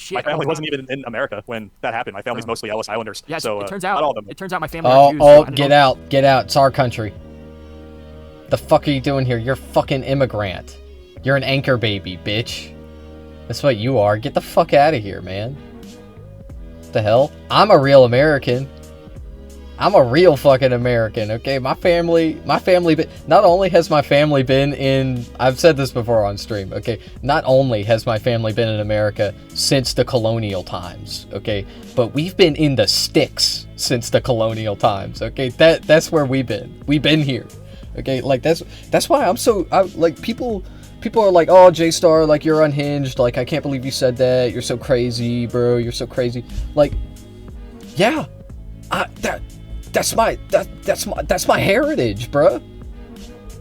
shit. My family wasn't even in America when that happened. My family's mostly Ellis Islanders. Yeah, so it turns not out. all of them. It turns out my family are Jews. Oh, so I don't get know. out, get out. It's our country. The fuck are you doing here? You're a fucking immigrant. You're an anchor baby, bitch. That's what you are. Get the fuck out of here, man. What the hell? I'm a real American. I'm a real fucking American, okay? My family, not only has my family been in, I've said this before on stream, okay? Not only has my family been in America since the colonial times, okay? But we've been in the sticks since the colonial times, okay? That's where we've been. We've been here, okay? Like, that's why I'm so, like, people are like, oh, J-Star, like, you're unhinged, like, I can't believe you said that, you're so crazy, bro, you're so crazy. Like, yeah, that's my heritage, bruh.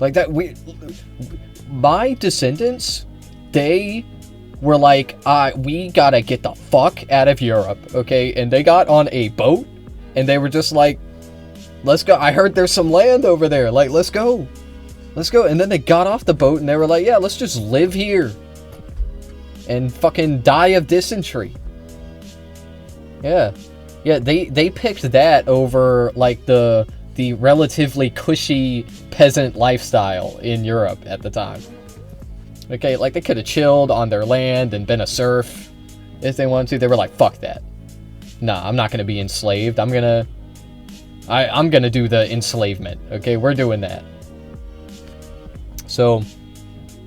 Like that, my descendants, they were like, we gotta get the fuck out of Europe, okay? And they got on a boat, and they were just like, let's go. I heard there's some land over there. Like, let's go. And then they got off the boat, and they were like, yeah, let's just live here and fucking die of dysentery. Yeah. Yeah, they picked that over, like, the relatively cushy peasant lifestyle in Europe at the time. Okay, like, they could have chilled on their land and been a serf if they wanted to. They were like, fuck that. Nah, I'm not gonna be enslaved. I'm gonna do the enslavement. Okay, we're doing that. So,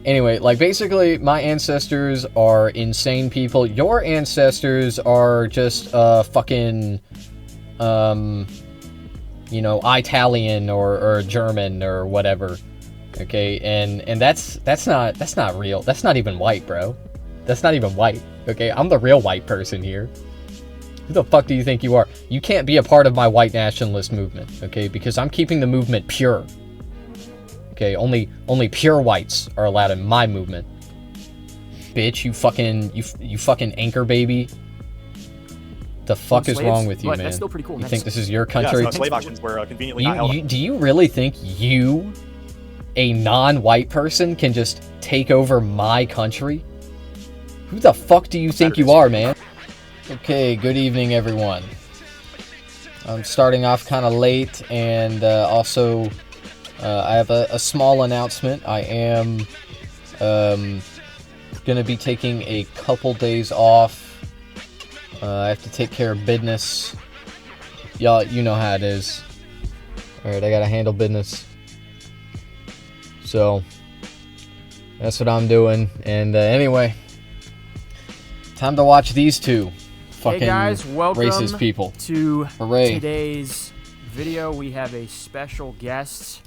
anyway, like, basically, my ancestors are insane people. Your ancestors are just, fucking, you know, Italian or German or whatever. Okay, and that's not real. That's not even white, bro. That's not even white. Okay, I'm the real white person here. Who the fuck do you think you are? You can't be a part of my white nationalist movement, okay? Because I'm keeping the movement pure. Okay, only pure whites are allowed in my movement. Bitch, you fucking anchor baby. The fuck is wrong with you, man? That's still pretty cool. You think this is your country? Yeah, so slave auctions were conveniently not held. Do you really think you, a non-white person, can just take over my country? Who the fuck do you think you are, man? Okay, good evening, everyone. I'm starting off kind of late, and also I have a small announcement. I am gonna be taking a couple days off. I have to take care of business. Y'all, you know how it is. Alright, I gotta handle business. So, that's what I'm doing. And anyway, time to watch these two fucking hey guys, welcome racist people. To Hooray. Today's video. We have a special guest.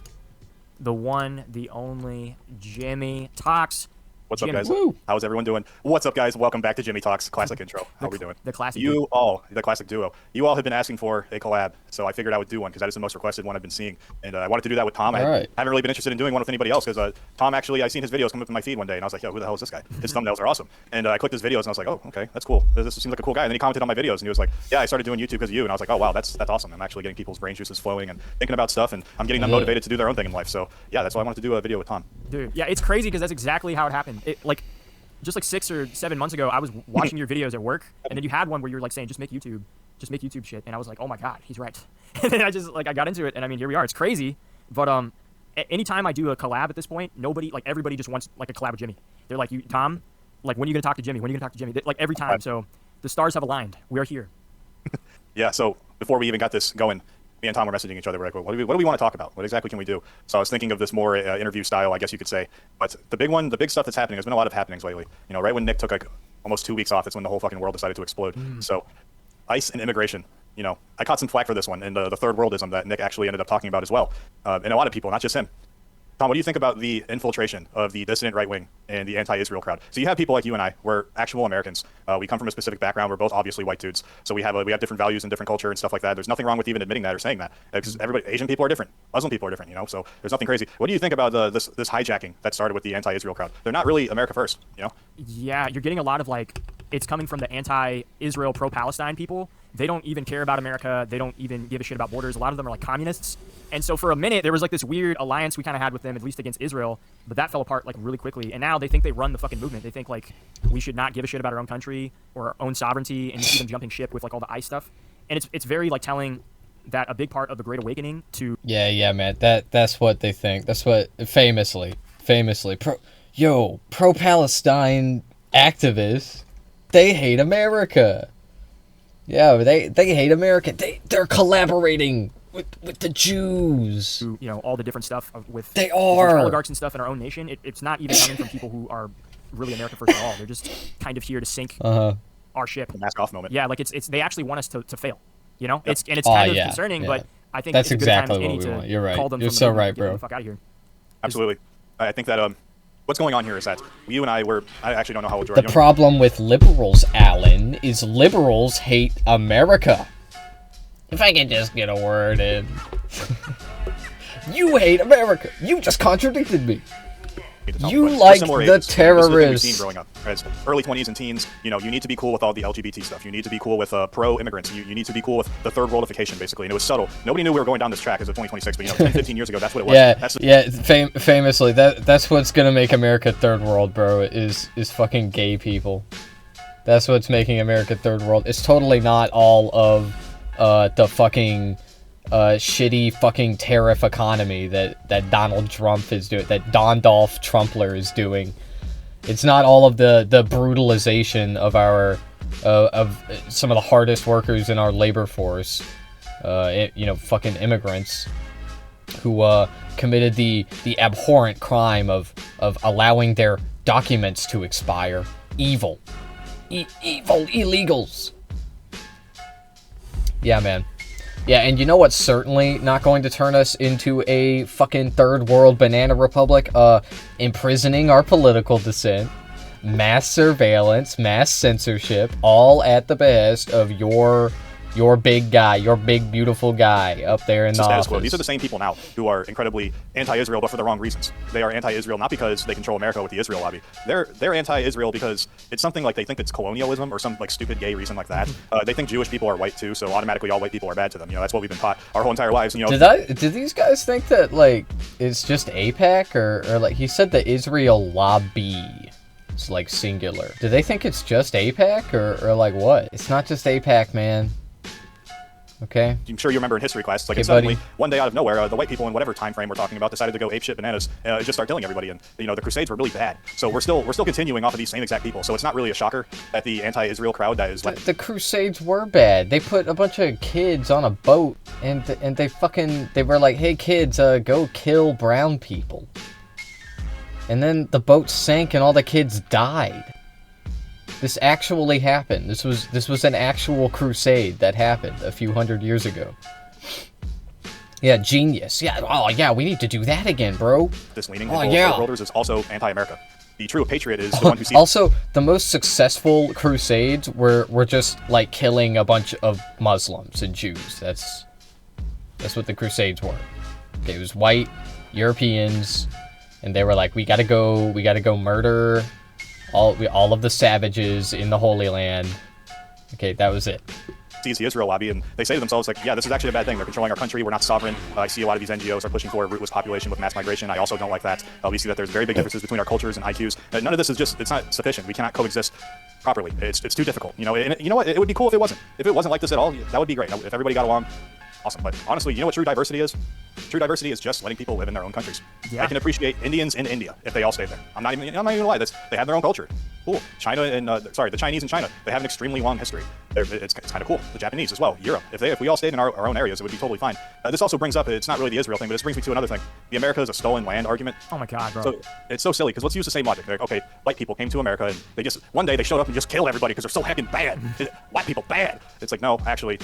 The one, the only, Jimmy Talks. What's up, guys? Woo. How's everyone doing? What's up, guys? Welcome back to Jimmy Talks Classic Intro. How are we doing? The classic. The classic duo. You all have been asking for a collab, so I figured I would do one because that is the most requested one I've been seeing, and I wanted to do that with Tom. I haven't really been interested in doing one with anybody else because Tom actually, I seen his videos come up in my feed one day, and I was like, yo, who the hell is this guy? His thumbnails are awesome, and I clicked his videos, and I was like, oh, okay, that's cool. This seems like a cool guy. And then he commented on my videos, and he was like, yeah, I started doing YouTube because of you, and I was like, oh wow, that's awesome. I'm actually getting people's brain juices flowing and thinking about stuff, and I'm getting them motivated to do their own thing in life. So yeah, that's why I wanted to do a video with Tom. Dude, yeah, it's crazy because that's exactly how it happened. Just like 6 or 7 months ago, I was watching your videos at work, and then you had one where you were like saying, just make YouTube shit, and I was like, oh my god, he's right. And then I got into it, and I mean, here we are. It's crazy, but anytime I do a collab at this point, everybody just wants like a collab with Jimmy. They're like, Tom, like, when are you gonna talk to Jimmy? When are you gonna talk to Jimmy? Like every time. So the stars have aligned. We are here. Yeah. So before we even got this going, me and Tom were messaging each other. We're like, well, what do we want to talk about? What exactly can we do? So I was thinking of this more interview style, I guess you could say. But the big stuff that's happening, there's been a lot of happenings lately. You know, right when Nick took like almost 2 weeks off, that's when the whole fucking world decided to explode. So ICE and immigration. You know, I caught some flack for this one, and the third worldism that Nick actually ended up talking about as well. And a lot of people, not just him. Tom, what do you think about the infiltration of the dissident right wing and the anti-Israel crowd? So you have people like you and I, we're actual Americans. We come from a specific background. We're both obviously white dudes. So we have different values and different culture and stuff like that. There's nothing wrong with even admitting that or saying that, because Asian people are different, Muslim people are different, you know. So there's nothing crazy. What do you think about this hijacking that started with the anti-Israel crowd? They're not really America first, you know. Yeah, you're getting a lot of it's coming from the anti-Israel, pro-Palestine people, They don't even care about America. They don't even give a shit about borders. A lot of them are like communists. And so for a minute, there was like this weird alliance we kind of had with them, at least against Israel, but that fell apart like really quickly. And now they think they run the fucking movement. They think like we should not give a shit about our own country or our own sovereignty, and you see them jumping ship with like all the ICE stuff. And it's very like telling that a big part of the Great Awakening to Yeah, man. That's what they think. That's what famously pro-Palestine activists, they hate America. Yeah, they hate America. They're collaborating with the Jews. you know, all the different stuff with They the are. oligarchs and stuff in our own nation. It's not even coming from people who are really America first of all. They're just kind of here to sink our ship. The mask off moment. Yeah, like it's they actually want us to fail. You know, Yep. it's kind of yeah, concerning, yeah. but I think That's it's a good time exactly as any what we to want. You're right. call them You're from the so movement right, and get them bro. the fuck out of here. Absolutely. I think that what's going on here is that you and I actually don't know how old you are. The You don't- problem with liberals, Alan, is liberals hate America. If I can just get a word in. You hate America. You just contradicted me. You But like similar the ages. This is the thing we've terrorists. seen growing up. As early 20s and teens, you know, you need to be cool with all the LGBT stuff. You need to be cool with pro-immigrants. You need to be cool with the third worldification, basically. And it was subtle. Nobody knew we were going down this track as of 2026, but, you know, 10, 15 years ago, that's what it was. Yeah, That's the- yeah. Famously, that's what's gonna make America third world, bro. Is fucking gay people. That's what's making America third world. It's totally not all of the fucking shitty fucking tariff economy that Donald Trump is doing, that Dondolf Trumpler is doing. It's not all of the brutalization of our of some of the hardest workers in our labor force. You know, fucking immigrants who committed the abhorrent crime of allowing their documents to expire. Evil illegals. Yeah, man. Yeah, and you know what's certainly not going to turn us into a fucking third world banana republic? Imprisoning our political dissent, mass surveillance, mass censorship, all at the behest of your big guy, your big beautiful guy up there in It's the the status office. quo. These are the same people now who are incredibly anti-Israel, but for the wrong reasons. They are anti-Israel not because they control America with the Israel lobby. They're anti-Israel because it's something like they think it's colonialism or some like stupid gay reason like that. They think Jewish people are white too, so automatically all white people are bad to them. You know, that's what we've been taught our whole entire lives. You know, Did these guys think that like it's just APAC or like he said the Israel lobby? It's like singular. Do they think it's just APAC or like what? It's not just APAC, man. Okay. I'm sure you remember in history class, it's like Hey, and suddenly buddy. one day out of nowhere, the white people in whatever time frame we're talking about decided to go apeshit bananas and just start killing everybody. And you know, the Crusades were really bad. So we're still continuing off of these same exact people. So it's not really a shocker that the anti-Israel crowd that is like The Crusades were bad. They put a bunch of kids on a boat and they were like, "Hey kids, go kill brown people." And then the boat sank and all the kids died. This actually happened. This was an actual crusade that happened a few hundred years ago. Yeah, genius. Yeah, oh yeah, we need to do that again, bro. this leaning Oh, into yeah. worlders is also anti-America. The true patriot is the one who sees Also, the most successful crusades were just like killing a bunch of Muslims and Jews. That's what the crusades were. Okay, it was white Europeans, and they were like, we gotta go murder all of the savages in the Holy Land. Okay, that was it. sees the Israel lobby, and they say to themselves, like, yeah, this is actually a bad thing. They're controlling our country. We're not sovereign. I see a lot of these NGOs are pushing for a rootless population with mass migration. I also don't like that. We see that there's very big differences between our cultures and IQs. None of this is it's not sufficient. We cannot coexist properly. It's too difficult. You know, and you know what? It would be cool if it wasn't. If it wasn't like this at all, that would be great. If everybody got along, awesome. But honestly, you know what true diversity is? True diversity is just letting people live in their own countries. Yeah. I can appreciate Indians in India if they all stayed there. I'm not even gonna lie. They have their own culture. Cool. China and the Chinese in China, they have an extremely long history. It's kind of cool. The Japanese as well. Europe. If we all stayed in our own areas, it would be totally fine. This also brings up, it's not really the Israel thing, but this brings me to another thing. The America is a stolen land argument. Oh my god, bro. So it's so silly because let's use the same logic. They're like, okay, white people came to America and they just one day they showed up and just killed everybody because they're so heckin' bad. White people bad. It's like no, actually,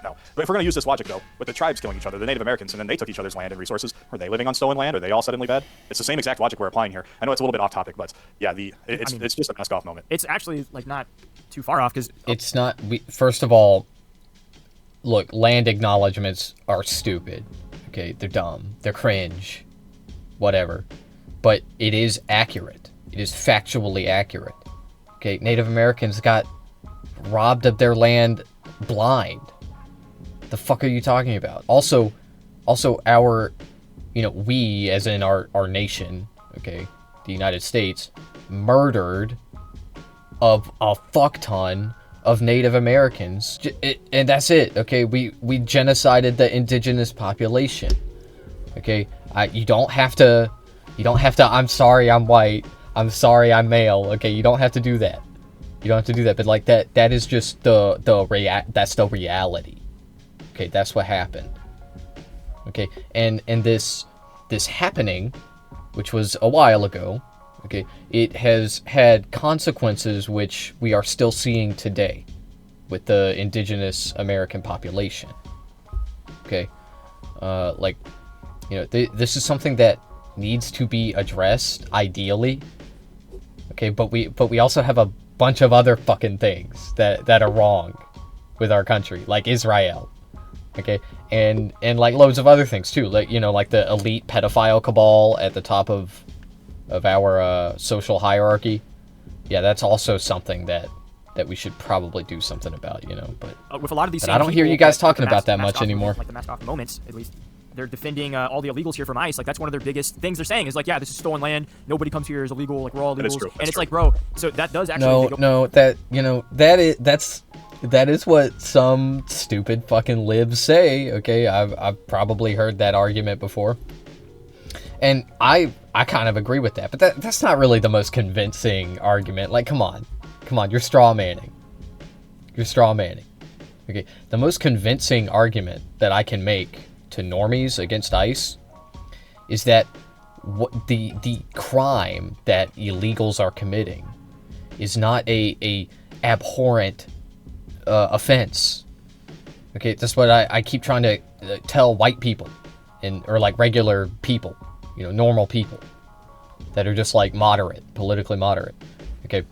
no. But if we're gonna use this logic though, with the tribes killing each other, the Native Americans, and then they took each other's land and resources, were they living on stolen land? Are they all suddenly bad? It's the same exact logic we're applying here. I know it's a little bit off topic, but yeah, it's just a mask off moment. It's actually like not too far off because It's not. First of all, look, land acknowledgements are stupid. Okay, they're dumb. They're cringe. Whatever. But it is accurate. It is factually accurate. Okay, Native Americans got robbed of their land blind. The fuck are you talking about? Also our, we, as in our nation, okay, the United States, murdered a fuck ton of Native Americans, and that's it, okay? We genocided the indigenous population, okay? You don't have to, I'm sorry I'm white, I'm sorry I'm male, okay? You don't have to do that. You don't have to do that, but like that is just that's the reality. Okay, that's what happened. Okay, and this happening, which was a while ago, okay, it has had consequences which we are still seeing today with the indigenous American population. Okay, this is something that needs to be addressed ideally. Okay, but we also have a bunch of other fucking things that are wrong with our country, like Israel. Okay, and like loads of other things too, like like the elite pedophile cabal at the top of our social hierarchy. Yeah, that's also something that we should probably do something about, But with a lot of these, I don't hear you guys talking about that much anymore. Like the mask off moments, at least. They're defending all the illegals here from ICE. Like, that's one of their biggest things they're saying is like, yeah, this is stolen land. Nobody comes here is illegal. Like, we're all illegals. And it's like, bro, so that does actually... That is what some stupid fucking libs say, okay? I've probably heard that argument before. And I kind of agree with that, but that's not really the most convincing argument. Like, come on, you're straw manning. Okay, the most convincing argument that I can make to normies against ICE is that the crime that illegals are committing is not a abhorrent offense. Okay, that's what I keep trying to tell white people, or like regular people, normal people that are just like politically moderate. Okay,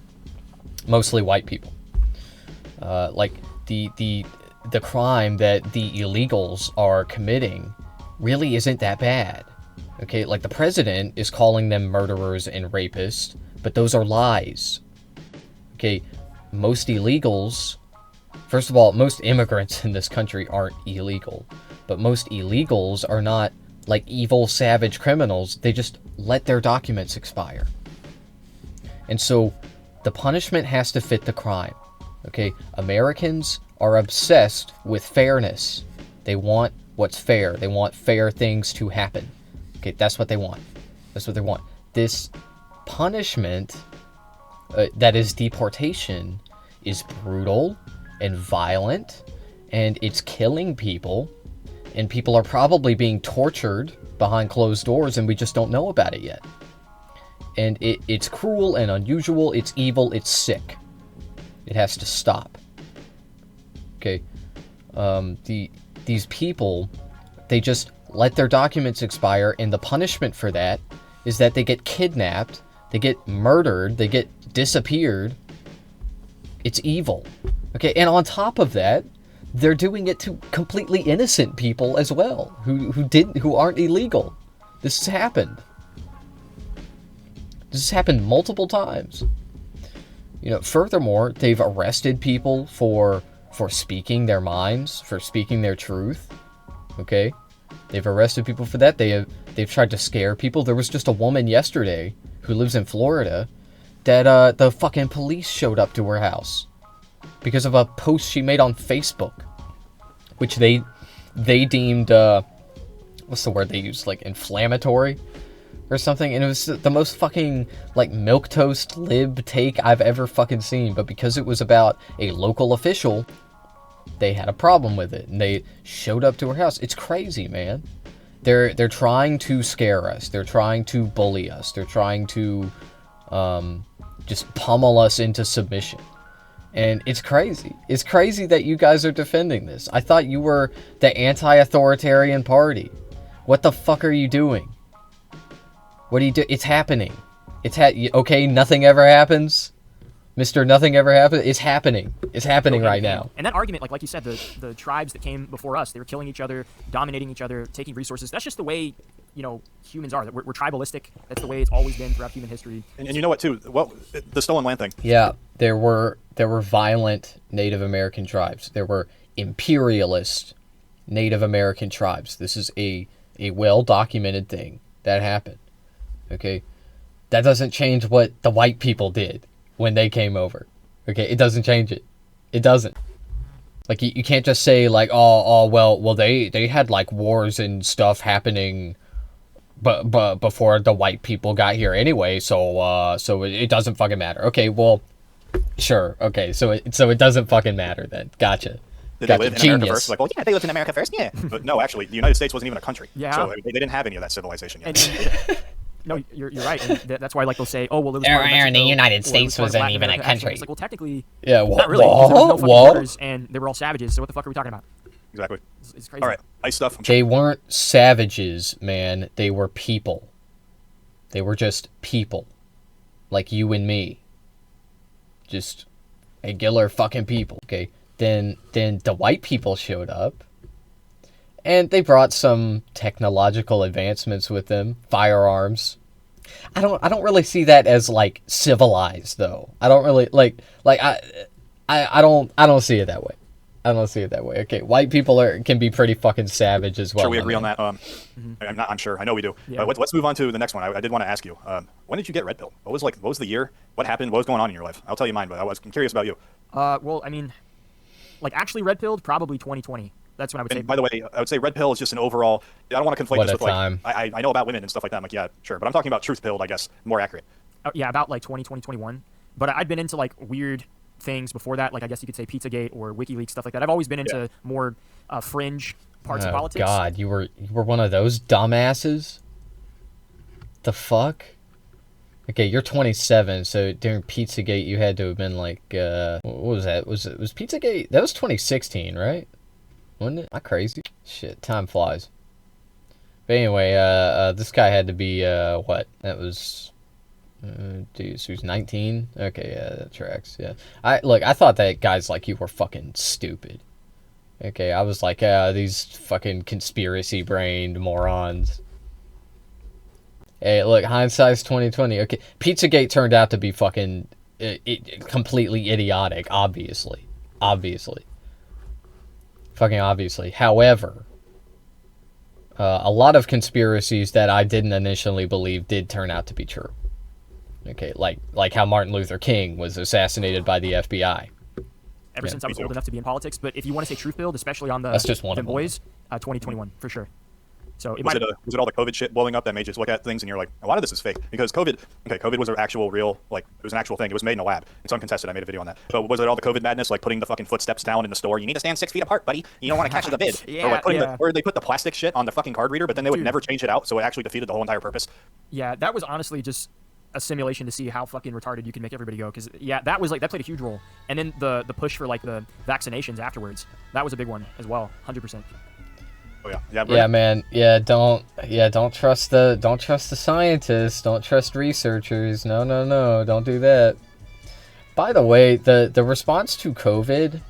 mostly white people. Like the crime that the illegals are committing really isn't that bad. Okay, like the president is calling them murderers and rapists, but those are lies. Okay, most illegals, first of all, most immigrants in this country aren't illegal, but most illegals are not like evil, savage criminals. They just let their documents expire. And so the punishment has to fit the crime. Okay, Americans are obsessed with fairness. They want what's fair. They want fair things to happen. Okay, that's what they want. That's what they want. This punishment, that is deportation, is brutal and violent, and it's killing people, and people are probably being tortured behind closed doors, and we just don't know about it yet. And it's cruel and unusual, it's evil, it's sick. It has to stop. Okay, these people, they just let their documents expire, and the punishment for that is that they get kidnapped, they get murdered, they get disappeared. It's evil. Okay, and on top of that, they're doing it to completely innocent people as well, who aren't illegal. This has happened. This has happened multiple times. Furthermore, they've arrested people for speaking their minds, for speaking their truth. Okay? They've arrested people for that. They've tried to scare people. There was just a woman yesterday who lives in Florida that the fucking police showed up to her house because of a post she made on Facebook, which they deemed what's the word they used, like inflammatory or something, and it was the most fucking like milquetoast lib take I've ever fucking seen. But because it was about a local official, they had a problem with it, and they showed up to her house. It's crazy, man. They're trying to scare us. They're trying to bully us. They're trying to just pummel us into submission. And it's crazy. It's crazy that you guys are defending this. I thought you were the anti-authoritarian party. What the fuck are you doing? What do you do? It's happening. Okay, nothing ever happens. Mr. Nothing Ever Happened. It's happening. It's happening right now. And that argument, like you said, the tribes that came before us, they were killing each other, dominating each other, taking resources. That's just the way, you know, humans are. We're tribalistic. That's the way it's always been throughout human history. And you know what, too? Well, the stolen land thing. Yeah, there were violent Native American tribes. There were imperialist Native American tribes. This is a well-documented thing that happened. Okay? That doesn't change what the white people did when they came over. Okay? It doesn't change it. It doesn't. Like, you can't just say, like, well, they had, like, wars and stuff happening but before the white people got here anyway, so it doesn't fucking matter. Okay, well, sure. Okay, so it doesn't fucking matter then. Gotcha. Did Gotcha. they live in Genius. America first? Like, well, yeah, they lived in America first, yeah. But no, actually, the United States wasn't even a country. Yeah. So they didn't have any of that civilization yet. And, no, you're right. And that's why, like, they'll say, oh, well, it was part of Aaron, the Mexico, United or it was States part of wasn't Latin even a America. Actually, country. it's like, well, technically, Yeah, not really. Because there was no fucking what? borders, and they were all savages. So what the fuck are we talking about? Exactly. It's crazy. All right, ice stuff. They weren't savages, man. They were people. They were just people. Like you and me. Just regular fucking people. Okay. Then the white people showed up. And they brought some technological advancements with them. Firearms. I don't really see that as like civilized though. I don't really I don't see it that way. I don't see it that way. Okay, white people can be pretty fucking savage as well. Sure, we agree man. on that. I'm sure. I know we do. Yeah. Let's move on to the next one. I did want to ask you. When did you get red pill? What was the year? What happened? What was going on in your life? I'll tell you mine, but I was curious about you. Well, I mean, like, actually red pilled, probably 2020. That's when I would say. And by the way, I would say red pill is just an overall. I don't want to conflate What this a with like time. I know about women and stuff like that. I'm like, yeah, sure, but I'm talking about truth pilled. I guess more accurate. Yeah, about like 2020, 2021. But I'd been into like weird things before that, like I guess you could say Pizzagate or WikiLeaks, stuff like that. I've always been into more fringe parts of politics. God, you were one of those dumbasses? The fuck? Okay, you're 27, so during Pizzagate you had to have been like, what was that? Was Pizzagate? That was 2016, right? Wasn't it? Am I crazy? Shit, time flies. But anyway, this guy had to be, what? That was... dude, so he's 19? Okay, yeah, that tracks, yeah. I thought that guys like you were fucking stupid. Okay, I was like, these fucking conspiracy-brained morons. Hey, look, hindsight's 2020. Okay, Pizzagate turned out to be fucking completely idiotic, obviously. Obviously. Fucking obviously. However, a lot of conspiracies that I didn't initially believe did turn out to be true. Okay, like how Martin Luther King was assassinated by the FBI. Ever since I was old enough to be in politics. But if you want to say truth build, especially on the That's just one the of them. boys, 2021 for sure. So it Was might. it all the COVID shit blowing up that made you just look at things and you're like, a lot of this is fake? Because COVID was an actual real, like, it was an actual thing. It was made in a lab. It's uncontested. I made a video on that. But was it all the COVID madness, like putting the fucking footsteps down in the store? You need to stand 6 feet apart, buddy. You don't want to catch the bid. Yeah, or like putting yeah. where they put the plastic shit on the fucking card reader, but then they would Dude. never change it out, so it actually defeated the whole entire purpose. Yeah, that was honestly just a simulation to see how fucking retarded you can make everybody go. Because yeah, that played a huge role. And then the push for like the vaccinations afterwards, that was a big one as well, 100%. Oh yeah, Yeah, man. Don't trust the scientists. Don't trust researchers. No. Don't do that. By the way, the response to COVID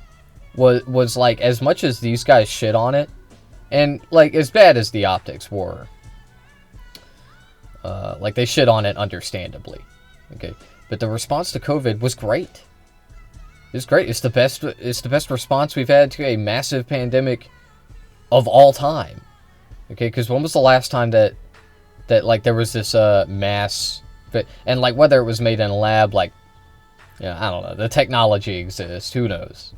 was like, as much as these guys shit on it, and like as bad as the optics were, like they shit on it understandably. Okay, but the response to COVID was great. It's great. It's the best response we've had to a massive pandemic of all time. Okay, because when was the last time that like there was this mass, and like whether it was made in a lab, like, yeah, I don't know, the technology exists, who knows,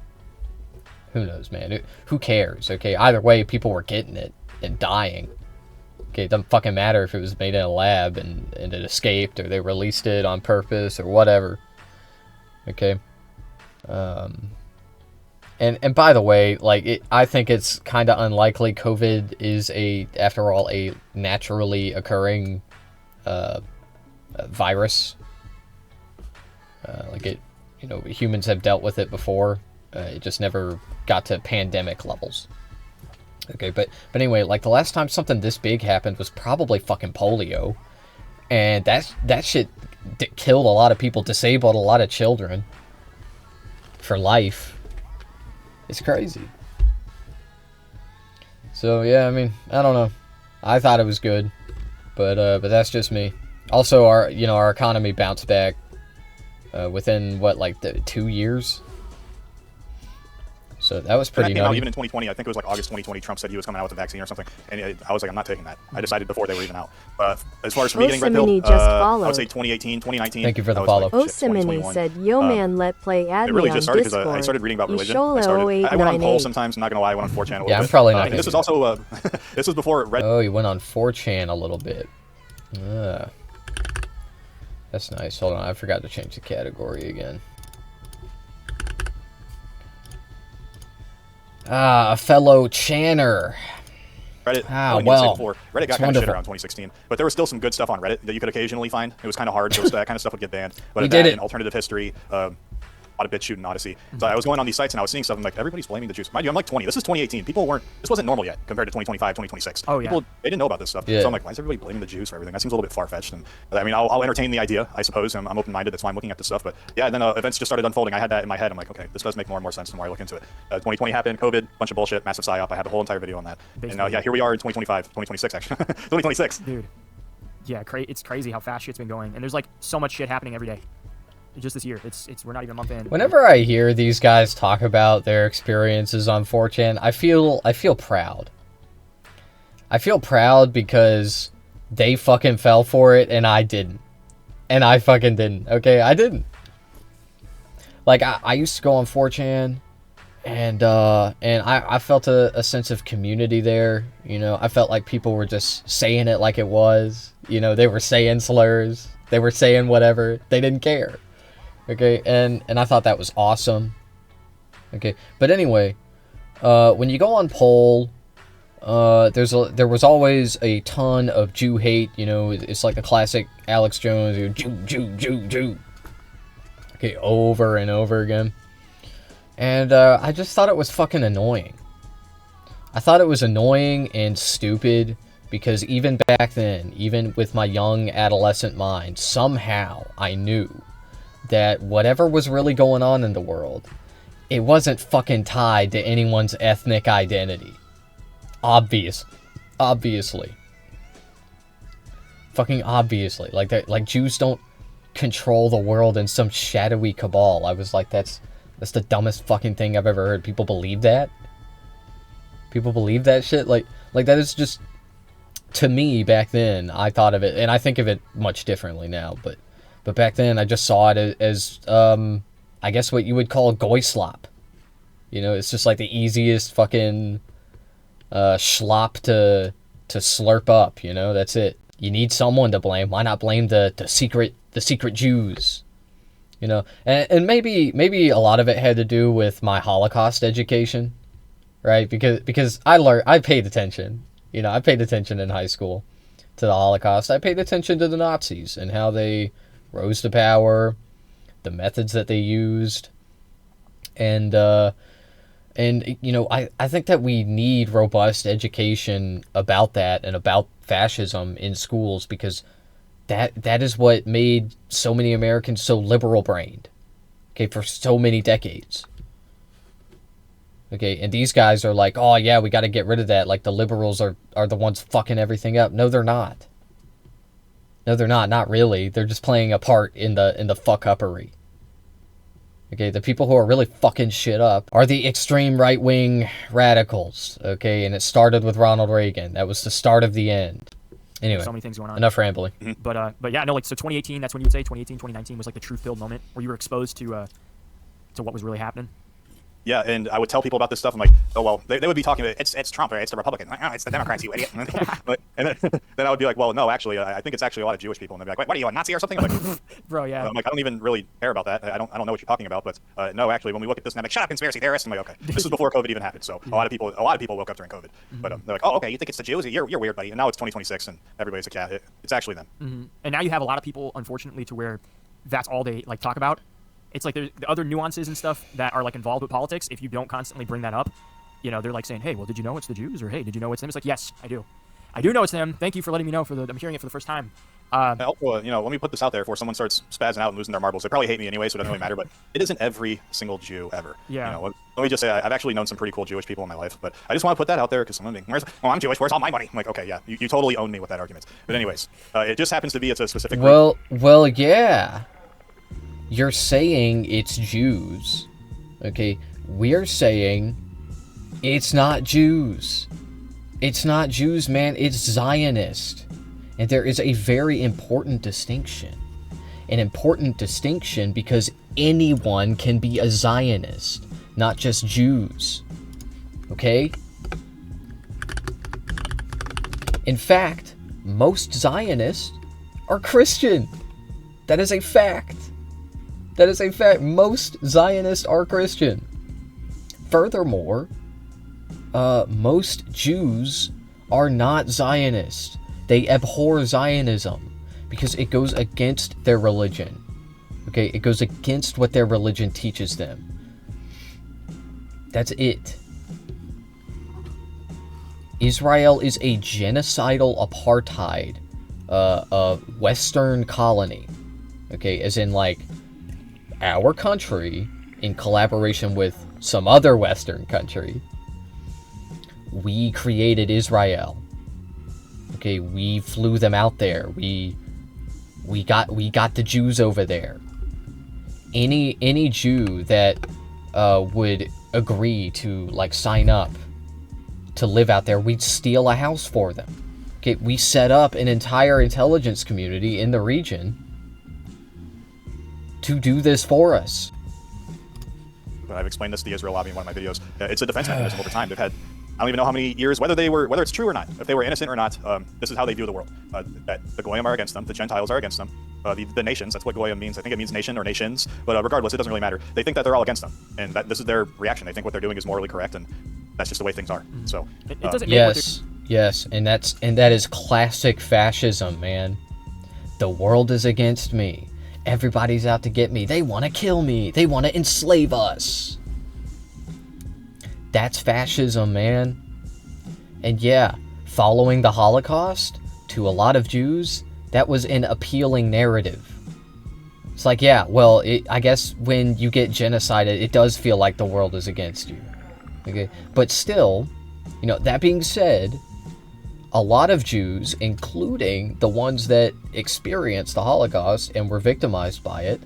man, who cares? Okay, either way, people were getting it and dying. Okay, it doesn't fucking matter if it was made in a lab and it escaped, or they released it on purpose or whatever. Okay. And by the way, like, I think it's kind of unlikely COVID is after all, a naturally occurring virus. Like, it, humans have dealt with it before. It just never got to pandemic levels. Okay, but anyway, like, the last time something this big happened was probably fucking polio. And that shit killed a lot of people, disabled a lot of children. for life. It's crazy. So yeah, I mean, I don't know. I thought it was good, but that's just me. Also, our economy bounced back within what, like 2 years. So that was pretty Even nutty. in 2020, I think it was like August 2020, Trump said he was coming out with a vaccine or something, and I was like, I'm not taking that. I decided before they were even out. As far as for me getting red pill, Osamini just I would followed. say 2018, 2019. Thank you for the that was follow. Like, shit, Osamini 2021. said, "Yo man, let play add It me really on just started because Discord." I started reading about religion. I Ishola went on polls 0898. sometimes. I'm not gonna lie, I went on 4chan a little Yeah, I'm bit. probably not And gonna this do was also this was before red. Oh, you went on 4chan a little bit. That's nice. Hold on, I forgot to change the category again. A fellow Channer. Reddit, Ah, I wouldn't even say well, before. Reddit it's got kind of wonderful. shit around 2016, but there was still some good stuff on Reddit that you could occasionally find. It was kind of hard, so that kind of stuff would get banned. But We that did it. and alternative history, a lot of BitChute and Odyssey. So I was going on these sites and I was seeing stuff. I'm like, everybody's blaming the Jews. Mind you, I'm like 20. This is 2018. People weren't. This wasn't normal yet compared to 2025, 2026. Oh, yeah. People, they didn't know about this stuff. Yeah. So I'm like, why is everybody blaming the Jews for everything? That seems a little bit far-fetched. And I mean, I'll entertain the idea, I suppose. I'm open-minded. That's why I'm looking at this stuff. But yeah, then events just started unfolding. I had that in my head. I'm like, okay, this does make more and more sense the more I look into it. 2020 happened, COVID, bunch of bullshit, massive psyop. I had a whole entire video on that. Basically. And yeah, here we are in 2025, 2026 actually, 2026. Dude. Yeah, it's crazy how fast shit's been going, and there's like so much shit happening every day. Just this year, we're not even a month in. Whenever I hear these guys talk about their experiences on 4chan, I feel proud. I feel proud because they fucking fell for it and I didn't. And I fucking didn't. Okay, I didn't. Like I used to go on 4chan and I felt a sense of community there. You know, I felt like people were just saying it like it was. You know, they were saying slurs. They were saying whatever. They didn't care. Okay, and I thought that was awesome. Okay, but anyway, when you go on poll, there was always a ton of Jew hate. You know, it's like the classic Alex Jones, Jew. Okay, over and over again. And I just thought it was fucking annoying. I thought it was annoying and stupid because even back then, even with my young adolescent mind, somehow I knew that whatever was really going on in the world, it wasn't fucking tied to anyone's ethnic identity. Obviously. Fucking obviously. Like Jews don't control the world in some shadowy cabal. I was like, that's the dumbest fucking thing I've ever heard. People believe that? People believe that shit? Like that is just, to me, back then, I thought of it, and I think of it much differently now, but back then, I just saw it as I guess what you would call goy slop. You know, it's just like the easiest fucking schlop to slurp up. You know, that's it. You need someone to blame. Why not blame the secret Jews? You know, and maybe a lot of it had to do with my Holocaust education, right? Because I paid attention. You know, I paid attention in high school to the Holocaust. I paid attention to the Nazis and how they rose to power, the methods that they used, and you know, I think that we need robust education about that and about fascism in schools, because that is what made so many Americans so liberal-brained, okay, for so many decades. Okay, and these guys are like, oh yeah, we got to get rid of that, like the liberals are the ones fucking everything up. No, they're not. No, they're not. Not really. They're just playing a part in the fuck-uppery. Okay, the people who are really fucking shit up are the extreme right-wing radicals. Okay, and it started with Ronald Reagan. That was the start of the end. Anyway, So many things going on. enough rambling. But yeah, no, like, so 2018, that's when you would say 2018, 2019 was like the truth-filled moment where you were exposed to what was really happening. Yeah, and I would tell people about this stuff. I'm like, oh well, they would be talking about it's Trump or it's the Republican. Like, oh, it's the Democrats, you idiot. And then I would be like, well, no, actually, I think it's actually a lot of Jewish people. And they'd be like, what are you, a Nazi or something? I'm like, Bro, yeah. I'm like, I don't even really care about that. I don't know what you're talking about. But no, actually, when we look at this, and I'm like, shut up, conspiracy theorists. I'm like, okay, this is before COVID even happened. So a lot of people woke up during COVID. But they're like, oh, okay, you think it's the Jews? You're weird, buddy. And now it's 2026, and everybody's like, yeah, it's actually them. And now you have a lot of people, unfortunately, to where that's all they like talk about. It's like there's the other nuances and stuff that are like involved with politics. If you don't constantly bring that up, you know, they're like saying, hey, well, did you know it's the Jews? Or hey, did you know it's them? It's like, yes, I do. I do know it's them. Thank you for letting me know. I'm hearing it for the first time. Also, let me put this out there before someone starts spazzing out and losing their marbles. They probably hate me anyway, so it doesn't really matter. But it isn't every single Jew ever. Yeah. Let me just say I've actually known some pretty cool Jewish people in my life, but I just want to put that out there because someone being, well, I'm Jewish. Where's all my money? I'm like, okay, yeah, you totally own me with that argument. But anyways, it just happens to be it's a specific group. Well, yeah. You're saying it's Jews. Okay, we're saying it's not Jews. It's not Jews, man. It's Zionist. And there is a very important distinction. An important distinction because anyone can be a Zionist, not just Jews. Okay? In fact, most Zionists are Christian. That is a fact. That is a fact. Most Zionists are Christian. Furthermore, most Jews are not Zionists. They abhor Zionism because it goes against their religion. Okay, it goes against what their religion teaches them. That's it. Israel is a genocidal apartheid Western colony. Okay, as in like our country in collaboration with some other Western country. We created Israel. Okay, we flew them out there. We got the Jews over there. Any Jew that would agree to like sign up to live out there, we'd steal a house for them. Okay, we set up an entire intelligence community in the region to do this for us. I've explained this to the Israel lobby in one of my videos. It's a defense mechanism over time. They've had, I don't even know how many years, whether it's true or not, if they were innocent or not, this is how they view the world. That the Goyim are against them, the Gentiles are against them, the nations, that's what Goyim means. I think it means nation or nations, but regardless, it doesn't really matter. They think that they're all against them, and that this is their reaction. They think what they're doing is morally correct, and that's just the way things are. So it doesn't make yes, and that is classic fascism, man. The world is against me. Everybody's out to get me. They want to kill me. They want to enslave us. That's fascism, man. And yeah, following the Holocaust, to a lot of Jews, that was an appealing narrative. It's like, yeah, well, I guess when you get genocided, it does feel like the world is against you. Okay, but still, that being said, a lot of Jews, including the ones that experienced the Holocaust and were victimized by it,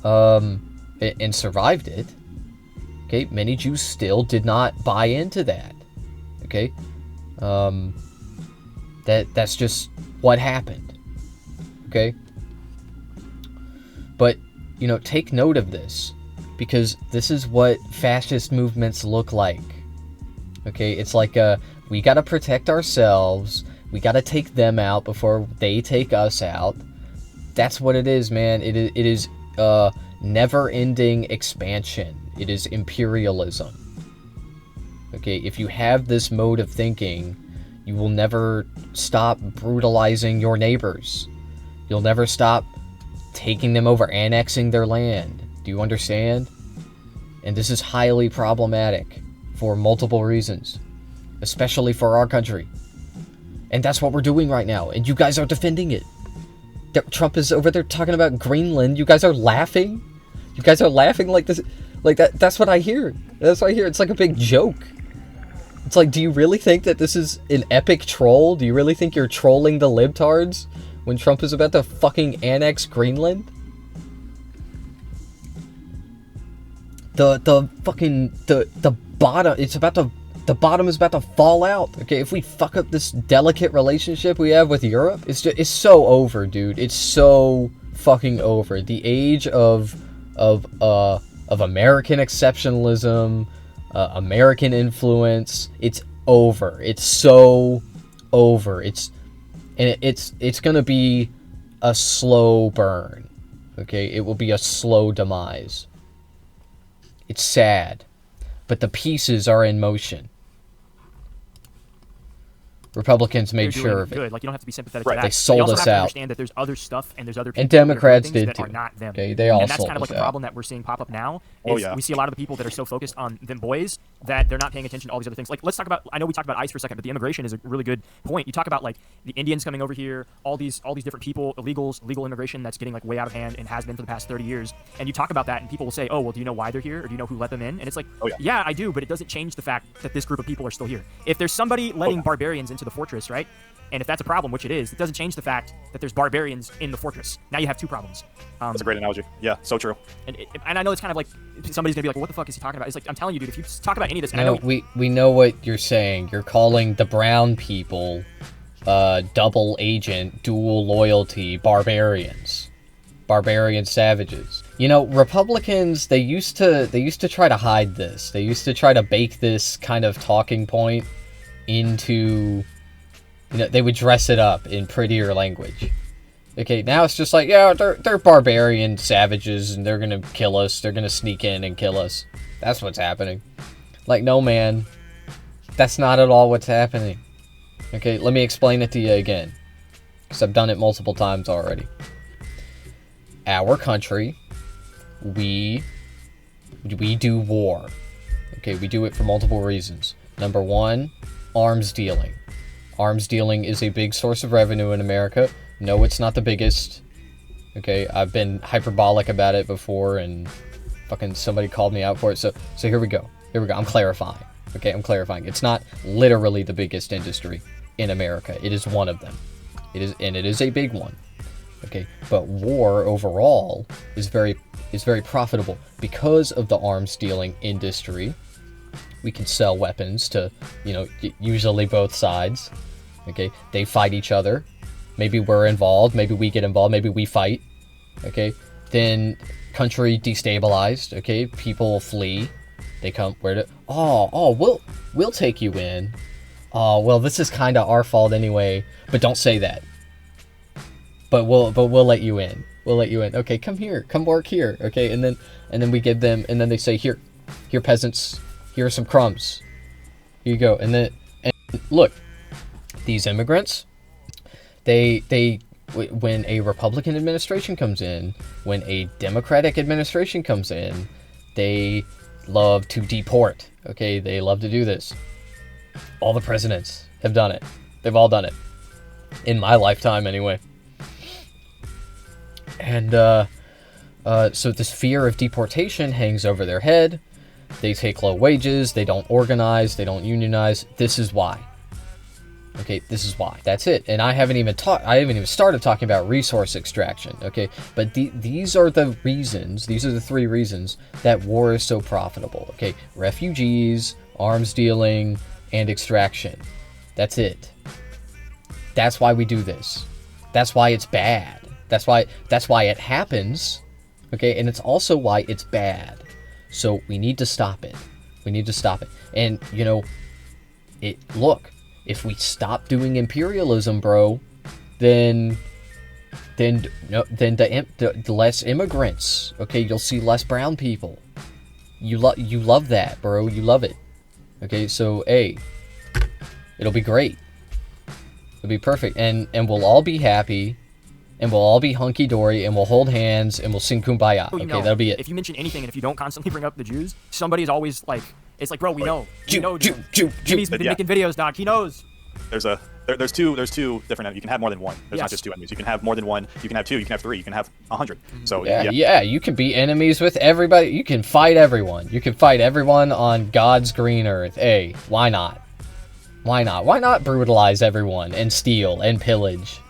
and survived it, okay, many Jews still did not buy into that, okay? That's just what happened, okay? But, take note of this, because this is what fascist movements look like, okay? It's like, we gotta protect ourselves, we gotta take them out before they take us out. That's what it is, man. It is never-ending expansion. It is imperialism. Okay, if you have this mode of thinking, you will never stop brutalizing your neighbors. You'll never stop taking them over, annexing their land. Do you understand? And this is highly problematic for multiple reasons, especially for our country. And that's what we're doing right now, and you guys are defending it. Trump is over there talking about Greenland. You guys are laughing? You guys are laughing like this, like that. That's what I hear. That's what I hear. It's like a big joke. It's like, do you really think that this is an epic troll? Do you really think you're trolling the libtards when Trump is about to fucking annex Greenland? The bottom, the bottom is about to fall out. Okay, if we fuck up this delicate relationship we have with Europe, it's so over, dude. It's so fucking over. The age of American exceptionalism, American influence, it's over. It's so over. It's gonna be a slow burn. Okay, it will be a slow demise. It's sad, but the pieces are in motion. Republicans they're made doing sure of it. good. Like, you don't have to be sympathetic Right. to that. They But sold you also us have to out. understand that there's other stuff and there's other people And that are doing Democrats things did that too. are not them. Okay, they all and that's sold kind of like us the out. problem that we're seeing pop up now. Oh, Is yeah. we see a lot of the people that are so focused on them boys that they're not paying attention to all these other things. Like, let's talk about. I know we talked about ICE for a second, but the immigration is a really good point. You talk about like the Indians coming over here, all these different people, illegals, legal immigration that's getting like way out of hand and has been for the past 30 years. And you talk about that, and people will say, "Oh, well, do you know why they're here, or do you know who let them in?" And it's like, Oh, yeah. I do, but it doesn't change the fact that this group of people are still here. If there's somebody letting barbarians into the fortress, right? And if that's a problem, which it is, it doesn't change the fact that there's barbarians in the fortress. Now you have two problems. That's a great analogy. Yeah, so true. And I know it's kind of like somebody's gonna be like, well, "What the fuck is he talking about?" It's like, I'm telling you, dude. If you talk about any of this, and I No, know we know what you're saying. You're calling the brown people double agent, dual loyalty barbarians. Barbarian savages. You know, Republicans, they used to try to hide this. They used to try to bake this kind of talking point into, you know, they would dress it up in prettier language. Okay, now it's just like, yeah, they're barbarian savages and they're gonna kill us. They're gonna sneak in and kill us. That's what's happening. Like, no, man. That's not at all what's happening. Okay, let me explain it to you again. Because I've done it multiple times already. Our country, we do war. Okay, we do it for multiple reasons. Number one, arms dealing. Arms dealing is a big source of revenue in America. No, it's not the biggest. Okay, I've been hyperbolic about it before and fucking somebody called me out for it. So here we go. I'm clarifying. Okay, I'm clarifying. It's not literally the biggest industry in America. It is one of them. It is a big one. Okay, but war overall is very profitable because of the arms dealing industry. We can sell weapons to, you know, usually both sides. Okay, they fight each other. Maybe we're involved. Maybe we get involved. Maybe we fight. Okay, then country destabilized. Okay, people flee. They come where to? We'll take you in. Oh, well, this is kind of our fault anyway. But don't say that. But we'll let you in. We'll let you in. Okay, come here. Come work here. Okay, and then we give them, and then they say, here peasants, here are some crumbs. Here you go. And look, these immigrants, when a Republican administration comes in, when a Democratic administration comes in, they love to deport. Okay, they love to do this. All the presidents have done it. They've all done it. In my lifetime, anyway. And so this fear of deportation hangs over their head. They take low wages. They don't organize. They don't unionize. This is why. Okay, this is why. That's it. And I haven't even started talking about resource extraction. Okay, but these are the reasons. These are the three reasons that war is so profitable. Okay, refugees, arms dealing, and extraction. That's it. That's why we do this. That's why it's bad. That's why it happens. Okay, and it's also why it's bad. So we need to stop it. We need to stop it. And you know, look, if we stop doing imperialism, bro, then the less immigrants. Okay, you'll see less brown people. You love that, bro. You love it. Okay, so hey, it'll be great. It'll be perfect, and we'll all be happy. And we'll all be hunky-dory, and we'll hold hands, and we'll sing Kumbaya. you Okay, know, that'll be it. If you mention anything, and if you don't constantly bring up the Jews, somebody's always like, it's like, bro, we know. Jew. Jimmy's been Yeah. making videos, Doc. He knows. There's two different. You can have more than one. There's not Yes. just two enemies. You can have more than one. You can have two. You can have three. You can have 100. So Yeah, you can be enemies with everybody. You can fight everyone. You can fight everyone on God's green earth. Hey, why not? Why not? Why not brutalize everyone and steal and pillage?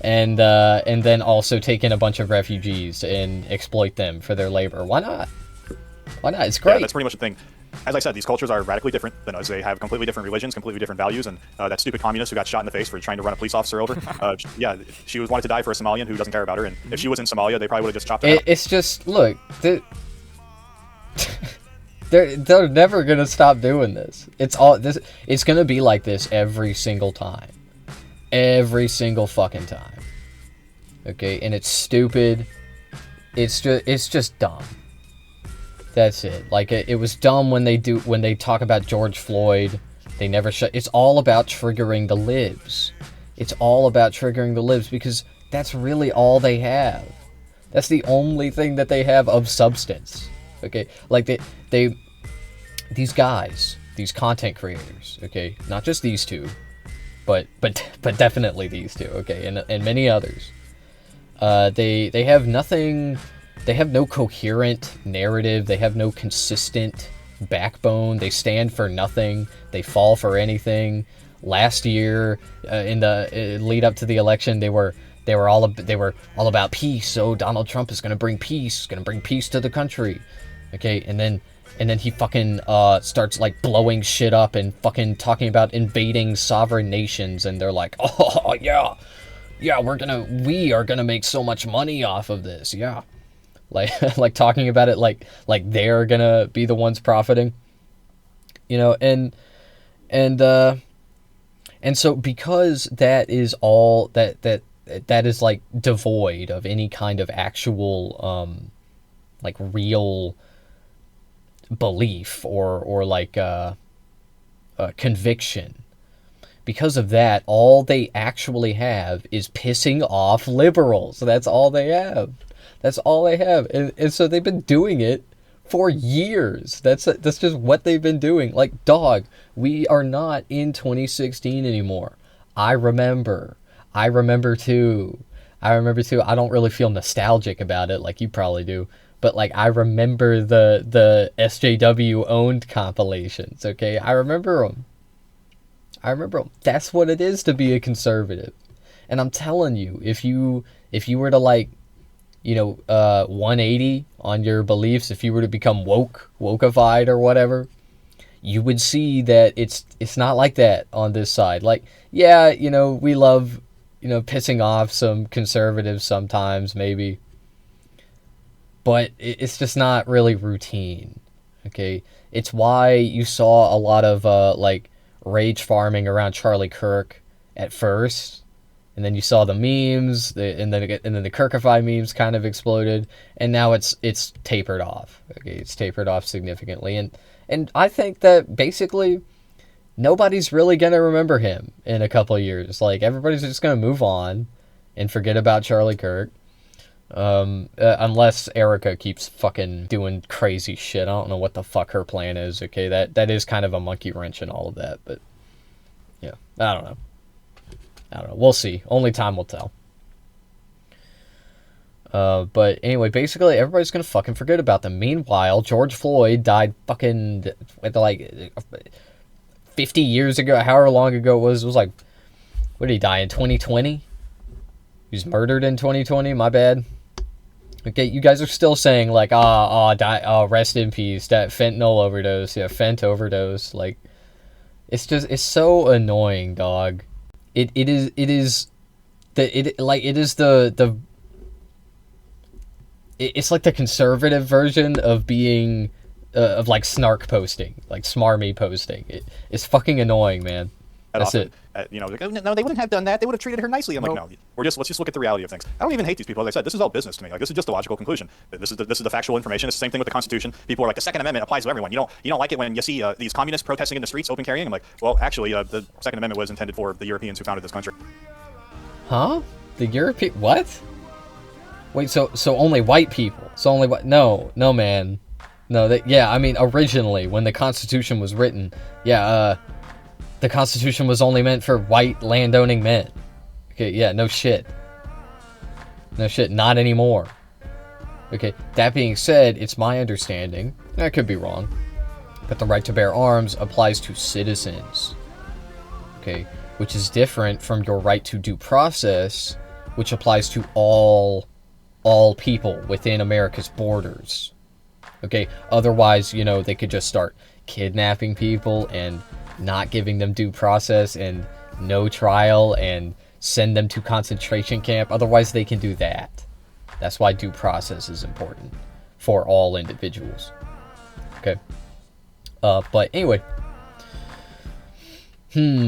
And then also take in a bunch of refugees and exploit them for their labor. Why not? Why not? It's great. Yeah, that's pretty much the thing. As I said, these cultures are radically different than us. They have completely different religions, completely different values, and that stupid communist who got shot in the face for trying to run a police officer over, she wanted to die for a Somalian who doesn't care about her, and if she was in Somalia, they probably would have just chopped her out. It's just, look, they're never gonna stop doing this. It's gonna be like this every single time. Every single fucking time. Okay, and it's stupid. It's just dumb. That's it. Like it was dumb when they talk about George Floyd. They never shut. It's all about triggering the libs. It's all about triggering the libs because that's really all they have. That's the only thing that they have of substance. Okay, like these guys, these content creators. Okay, not just these two, but definitely these two. Okay, and many others. They have nothing. They have no coherent narrative. They have no consistent backbone. They stand for nothing. They fall for anything. Last year, in the lead up to the election, they were all about peace. Oh, Donald Trump is gonna bring peace. Gonna bring peace to the country. Okay, and then he fucking starts like blowing shit up and fucking talking about invading sovereign nations, and they're like, oh yeah, we are gonna make so much money off of this, yeah. Like talking about it like they're gonna be the ones profiting, you know, and so because that is all that is like devoid of any kind of actual like real belief or like conviction. Because of that, all they actually have is pissing off liberals. That's all they have. That's all they have. And so they've been doing it for years. That's just what they've been doing. Like, dog, we are not in 2016 anymore. I remember too. I don't really feel nostalgic about it like you probably do. But, like, I remember the SJW owned compilations, okay? I remember them. That's what it is to be a conservative. And I'm telling you, if you were to, like, you know, 180 on your beliefs, if you were to become wokeified or whatever, you would see that it's not like that on this side. Like, yeah, you know, we love, you know, pissing off some conservatives sometimes, maybe. But it's just not really routine, okay? It's why you saw a lot of, like, rage farming around Charlie Kirk at first. And then you saw the memes, and then the Kirkify memes kind of exploded, and now it's tapered off. Okay, it's tapered off significantly, and I think that basically nobody's really gonna remember him in a couple of years. Like, everybody's just gonna move on and forget about Charlie Kirk, unless Erica keeps fucking doing crazy shit. I don't know what the fuck her plan is. Okay, that is kind of a monkey wrench and all of that, but yeah, I don't know. We'll see. Only time will tell. But anyway, basically, everybody's gonna fucking forget about them. Meanwhile, George Floyd died fucking, like, 50 years ago, however long ago it was. It was like, what did he die in, 2020? He was murdered in 2020, my bad. Okay, you guys are still saying, like, rest in peace, that fentanyl overdose, yeah, fent overdose. Like, it's so annoying, dog. It's like the conservative version of being of like snark posting, like smarmy posting. It's fucking annoying, man. That's it. You know, like, no, they wouldn't have done that. They would have treated her nicely. I'm like, no, let's just look at the reality of things. I don't even hate these people. As I said, this is all business to me. Like, this is just a logical conclusion. This is the factual information. It's the same thing with the Constitution. People are like, the Second Amendment applies to everyone. You don't like it when you see these communists protesting in the streets, open carrying. I'm like, well, actually, the Second Amendment was intended for the Europeans who founded this country. Huh? The European what? Wait, so only white people? So only white? No, man. No, I mean, originally when the Constitution was written, the Constitution was only meant for white landowning men. Okay, yeah, no shit. No shit, not anymore. Okay, that being said, it's my understanding, and I could be wrong, that the right to bear arms applies to citizens. Okay, which is different from your right to due process, which applies to all people within America's borders. Okay, otherwise, you know, they could just start kidnapping people and not giving them due process and no trial and send them to concentration camp. Otherwise, they can do that. That's why due process is important for all individuals. Okay. But anyway. Yeah,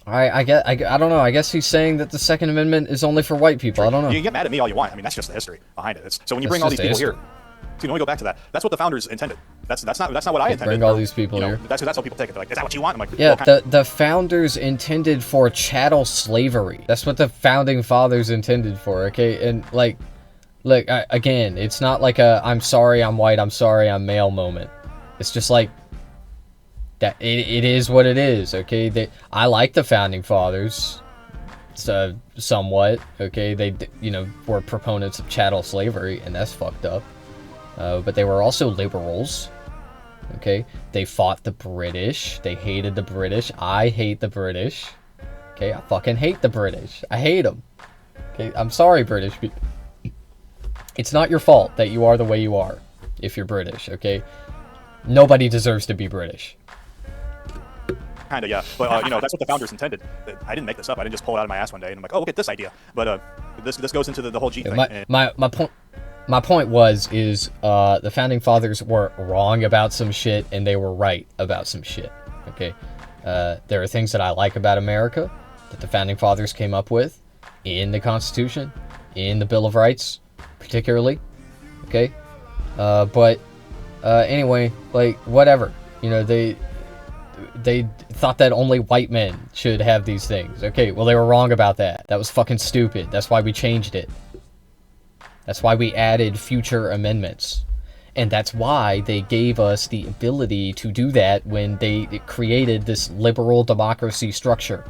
I don't know. I guess he's saying that the Second Amendment is only for white people. I don't know. You can get mad at me all you want. I mean, that's just the history behind it. So when you bring all these people here, So you can only go back to that. That's what the founders intended. That's not what I intended. Bring all these people you know, here. That's how people take it. They're like, is that what you want? I'm like, Yeah, well, the founders intended for chattel slavery. That's what the founding fathers intended for, okay? And, like, look, again, it's not like a I'm sorry I'm white, I'm sorry I'm male moment. It's just like, that it is what it is, okay? I like the founding fathers, somewhat, okay? They, you know, were proponents of chattel slavery, and that's fucked up. But they were also liberals, okay? They fought the British. They hated the British. I hate the British, okay? I fucking hate the British. I hate them, okay? I'm sorry, British people. It's not your fault that you are the way you are if you're British, okay? Nobody deserves to be British. Kinda, yeah. But you know, that's what the founders intended. I didn't make this up. I didn't just pull it out of my ass one day and I'm like, oh, look at this idea. But this goes into the whole G thing. My point is the founding fathers were wrong about some shit and they were right about some shit. Okay, there are things that I like about America that the founding fathers came up with in the Constitution, in the Bill of Rights, particularly. Okay, but anyway, like whatever. You know, they thought that only white men should have these things. Okay, well, they were wrong about that. That was fucking stupid. That's why we changed it. That's why we added future amendments. And that's why they gave us the ability to do that when they created this liberal democracy structure.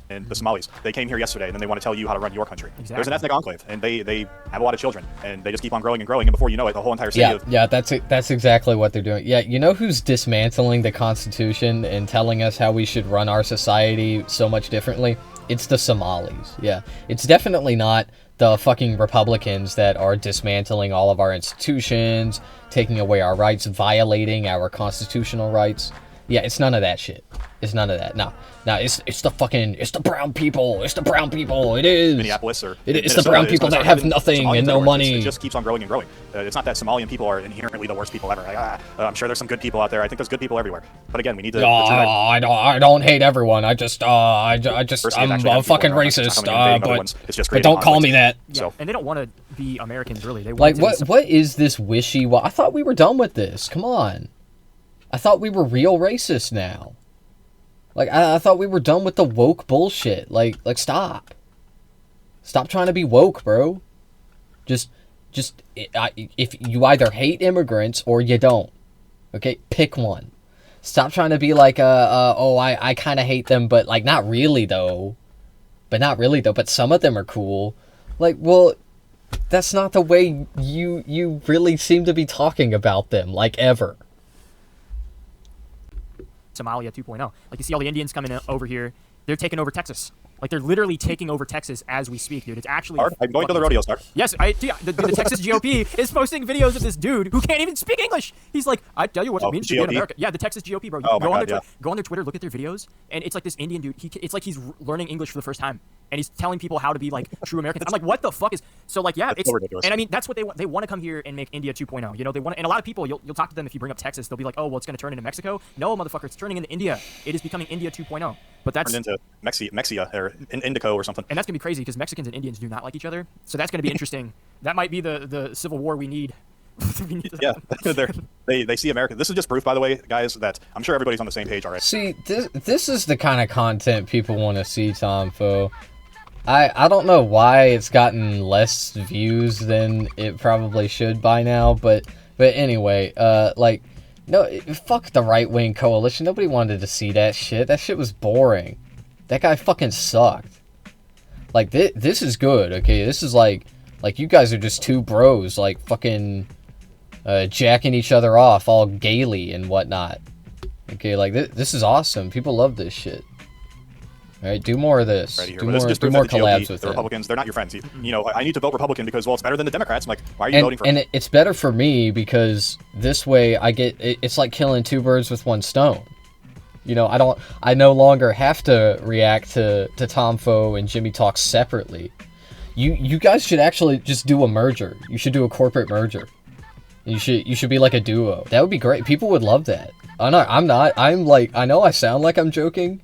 And the Somalis, they came here yesterday and then they want to tell you how to run your country. Exactly. There's an ethnic enclave and they have a lot of children and they just keep on growing and growing, and before you know it, the whole entire city that's exactly what they're doing. Yeah, you know who's dismantling the Constitution and telling us how we should run our society so much differently? It's the Somalis. Yeah, it's definitely not the fucking Republicans that are dismantling all of our institutions, taking away our rights, violating our constitutional rights. Yeah, it's none of that shit. It's none of that. No, it's the brown people. It's the brown people. It is. Minneapolis or it's the brown people that have nothing and no money. It just keeps on growing and growing. It's not that Somalian people are inherently the worst people ever. I'm sure there's some good people out there. I think there's good people everywhere. But again, we need to. I don't hate everyone. I'm a fucking racist. But don't call me that. Yeah, and they don't want to be Americans, really. They like want what is this wishy-washy? I thought we were done with this. Come on. I thought we were real racist now. Like, I thought we were done with the woke bullshit. Like, stop. Stop trying to be woke, bro. Just, if you either hate immigrants or you don't. Okay? Pick one. Stop trying to be like, I kind of hate them, but, like, not really, though. But some of them are cool. Like, well, that's not the way you really seem to be talking about them, like, ever. Somalia 2.0. Like, you see all the Indians coming over here. They're taking over Texas. Like, they're literally taking over Texas as we speak, dude. It's actually... I'm going to the rodeo, Star. Yes, the Texas GOP is posting videos of this dude who can't even speak English. He's like, I tell you what it means to be in America. Yeah, the Texas GOP, bro. Go on their Twitter, look at their videos, and it's like this Indian dude. It's like he's learning English for the first time, and he's telling people how to be, like, true Americans. I'm like, what the fuck is... So, like, yeah, it's... So ridiculous. And, I mean, that's what they want. They want to come here and make India 2.0. You know, they want... And a lot of people, you'll talk to them if you bring up Texas, they'll be like, oh, well, it's going to turn into Mexico. No, motherfucker, it's turning into India. It is becoming India 2.0. But that's... Turned into Mexia or Indico or something. And that's going to be crazy because Mexicans and Indians do not like each other. So that's going to be interesting. That might be the civil war we need. Yeah, they see America. This is just proof, by the way, guys, that I'm sure everybody's on the same page already. See, this is the kind of content people want to see, Tomfo. I don't know why it's gotten less views than it probably should by now, but anyway, like, no, fuck the right-wing coalition. Nobody wanted to see that shit. That shit was boring. That guy fucking sucked. Like, this is good, okay? This is like you guys are just two bros, like, fucking jacking each other off all gaily and whatnot. Okay, like, this is awesome. People love this shit. Alright, do more of this. Right here. Do This more proves that the collabs GOP, with the them. Republicans, they're not your friends. You know, I need to vote Republican because, well, it's better than the Democrats. I'm like, why are you voting for... And it's better for me because this way I get... It's like killing two birds with one stone. You know, I no longer have to react to Tomfo and Jimmy Talk separately. You guys should actually just do a merger. You should do a corporate merger. You should be like a duo. That would be great. People would love that. I'm not. I'm like, I know I sound like I'm joking,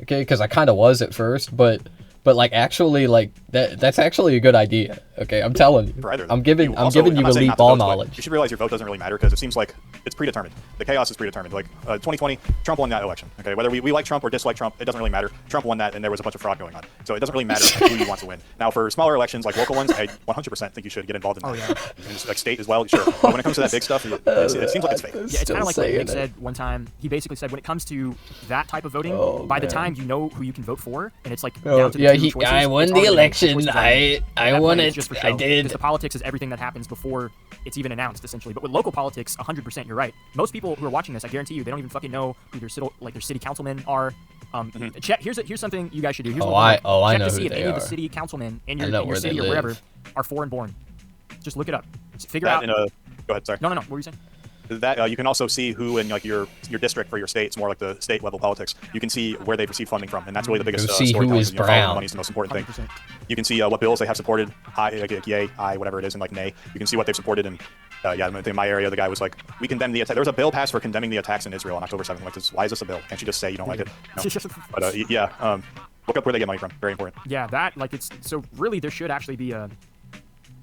okay, because I kind of was at first, but But like actually like that's actually a good idea. Okay, I'm telling you. For either of I'm them. giving I'm you not saying elite not to ball vote, but knowledge. You should realize your vote doesn't really matter because it seems like it's predetermined. The chaos is predetermined. Like 2020, Trump won that election. Okay, whether we like Trump or dislike Trump, it doesn't really matter. Trump won that, and there was a bunch of fraud going on. So it doesn't really matter who you want to win. Now, for smaller elections like local ones, I 100% think you should get involved in that. Oh, yeah. Like state as well, sure. But when it comes to that big stuff, it seems like it's fake. Yeah, it's kind of like what Nick said one time. He basically said when it comes to that type of voting, by the time you know who you can vote for, and it's like down to the two choices, I won it's the already election. choices are- I that won point, it. it's just for I show, did. Because the politics is everything that happens before it's even announced, essentially. But with local politics, 100%, you're right. Most people who are watching this, I guarantee you, they don't even fucking know who their city councilmen are. Check. Here's something you guys should do. Here's I check know to see who if they any of are. the city councilmen in I your, know in your where they city or live. wherever are foreign born. Just look it up. Figure That out. in a, go ahead, sorry. No. What were you saying? That you can also see who in like your district for your state. It's more like the state level politics. You can see where they've received funding from, and that's really the biggest see who storytelling. is Following brown. the money is the most important thing. 100%. You can see what bills they have supported, like yay, aye, whatever it is, and like nay. You can see what they've supported, and yeah, I think in my area, the guy was like, "We condemn the attack." There was a bill passed for condemning the attacks in Israel on October 7th. Like, why is this a bill? Can't you just say you don't like it? No. But yeah, look up where they get money from. Very important. Yeah, that like it's so really there should actually be a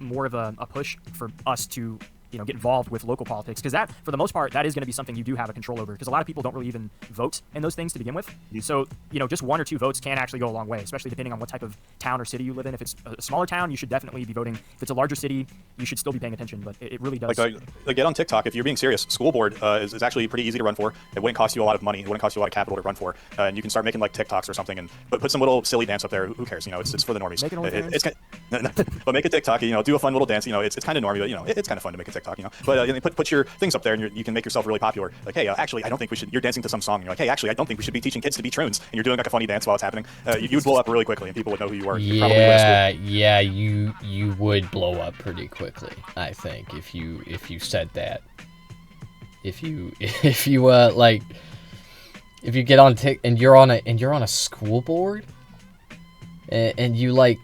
more of a push for us to get involved with local politics because that for the most part that is going to be something you do have a control over because a lot of people don't really even vote in those things to begin with. So just 1 or 2 votes can actually go a long way, especially depending on what type of town or city you live in. If it's a smaller town, you should definitely be voting. If it's a larger city, you should still be paying attention. But it really does. Like get on TikTok if you're being serious. School board is actually pretty easy to run for. It wouldn't cost you a lot of money. It wouldn't cost you a lot of capital to run for, and you can start making like TikToks or something and put some little silly dance up there. Who cares? It's for the normies. Make an It's but make a TikTok. Do a fun little dance. It's kind of normy, but it's kind of fun to make a TikTok. But put your things up there and you can make yourself really popular. Like, hey, actually, I don't think we should. You're dancing to some song. And you're like, hey, actually, I don't think we should be teaching kids to be troons. And you're doing like a funny dance while it's happening. You would blow up really quickly, and people would know who you are. Yeah, you would blow up pretty quickly. I think if you said that. If you get on and you're on a school board, and you like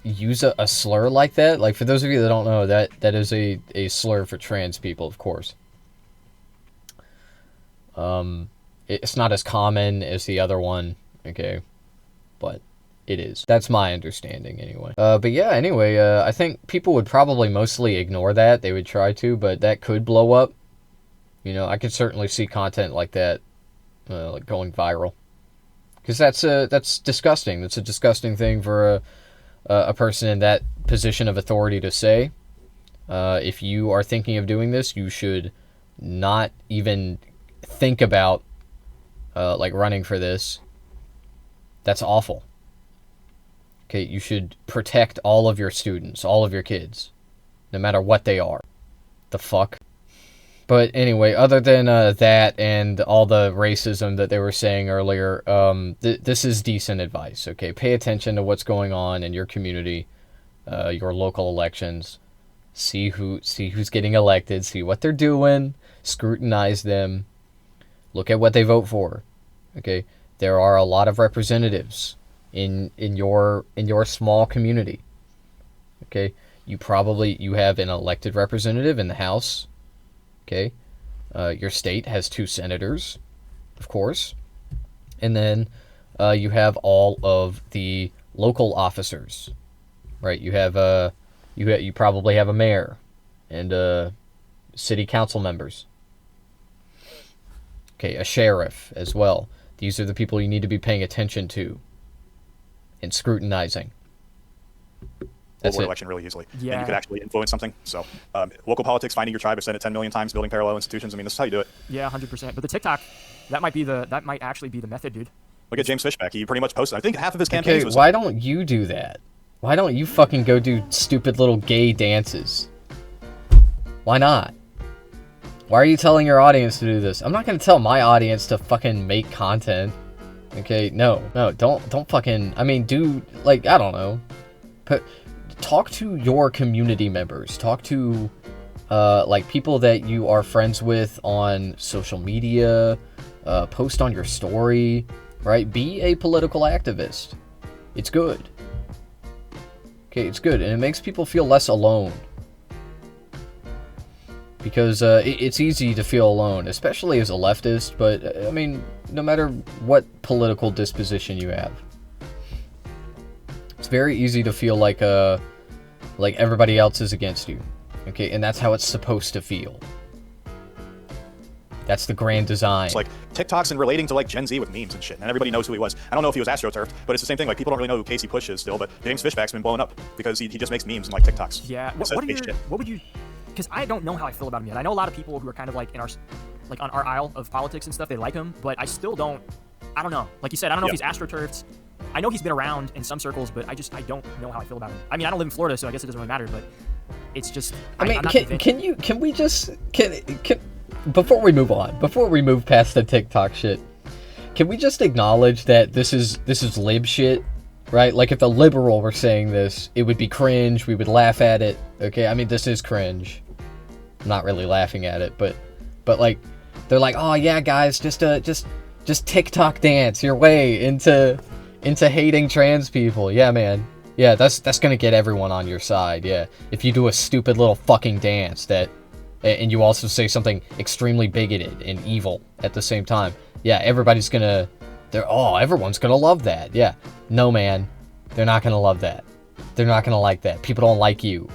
use a slur like that, like for those of you that don't know, that is a slur for trans people, of course. It's not as common as the other one, okay, but it is. That's my understanding anyway. But yeah, anyway, I think people would probably mostly ignore that. They would try to, but that could blow up. I could certainly see content like that like going viral. Because that's disgusting. That's a disgusting thing for a person in that position of authority to say. If you are thinking of doing this, you should not even think about like running for this. That's awful. Okay, you should protect all of your students, all of your kids, no matter what they are. The fuck? But anyway, other than that and all the racism that they were saying earlier, this is decent advice, okay? Pay attention to what's going on in your community, your local elections. See who's getting elected, see what they're doing, scrutinize them, look at what they vote for, okay? There are a lot of representatives in your small community, okay? You have an elected representative in the House. Okay, your state has 2 senators, of course, and then you have all of the local officers, right? You probably have a mayor and city council members. Okay, a sheriff as well. These are the people you need to be paying attention to and scrutinizing. That's Board it. election really easily. Yeah. And you could actually influence something. So local politics, finding your tribe, I've said it 10 million times, building parallel institutions. I mean, this is how you do it. Yeah, 100%. But the TikTok, that might actually be the method, dude. Look at James Fishback. He pretty much posted. I think half of his campaigns Okay, was. why don't you do that? Why don't you fucking go do stupid little gay dances? Why not? Why are you telling your audience to do this? I'm not gonna tell my audience to fucking make content. Okay, no, don't fucking. I mean, do like I don't know. Talk to your community members. Talk to like people that you are friends with on social media. Post on your story. Right? Be a political activist. It's good. Okay, it's good, and it makes people feel less alone. Because it's easy to feel alone, especially as a leftist, but, I mean, no matter what political disposition you have. very easy to feel like everybody else is against you. Okay, and that's how it's supposed to feel. That's the grand design. It's like TikToks and relating to like Gen Z with memes and shit, and everybody knows who he was. I don't know if he was AstroTurfed, but it's the same thing. Like people don't really know who Casey Push is still, but James Fishback's been blowing up because he just makes memes and like TikToks. Yeah. What would you? Because I don't know how I feel about him yet. I know a lot of people who are kind of like in our, like on our aisle of politics and stuff. They like him, but I still don't. I don't know. Like you said, I don't know if he's AstroTurfed. I know he's been around in some circles, but I don't know how I feel about him. I mean, I don't live in Florida, so I guess it doesn't really matter. But it's just. I mean, I'm not can we just before we move on, before we move past the TikTok shit, can we just acknowledge that this is lib shit, right? Like if a liberal were saying this, it would be cringe. We would laugh at it. Okay, I mean this is cringe. I'm not really laughing at it, but like they're like, oh yeah, guys, just TikTok dance your way into hating trans people. Yeah, man. Yeah, that's gonna get everyone on your side. Yeah, if you do a stupid little fucking dance and you also say something extremely bigoted and evil at the same time. Yeah, everybody's gonna... everyone's gonna love that. Yeah. No, man. They're not gonna love that. They're not gonna like that. People don't like you.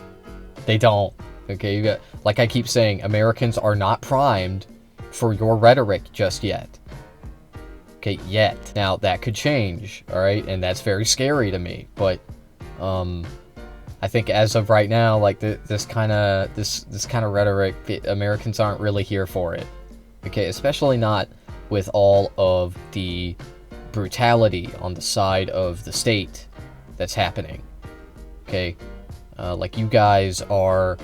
They don't. Okay, you got... Like I keep saying, Americans are not primed for your rhetoric just yet. Okay, yet. Now, that could change, alright? And that's very scary to me. But, I think as of right now, like this kind of rhetoric, Americans aren't really here for it. Okay, especially not with all of the brutality on the side of the state that's happening. Okay, like you guys are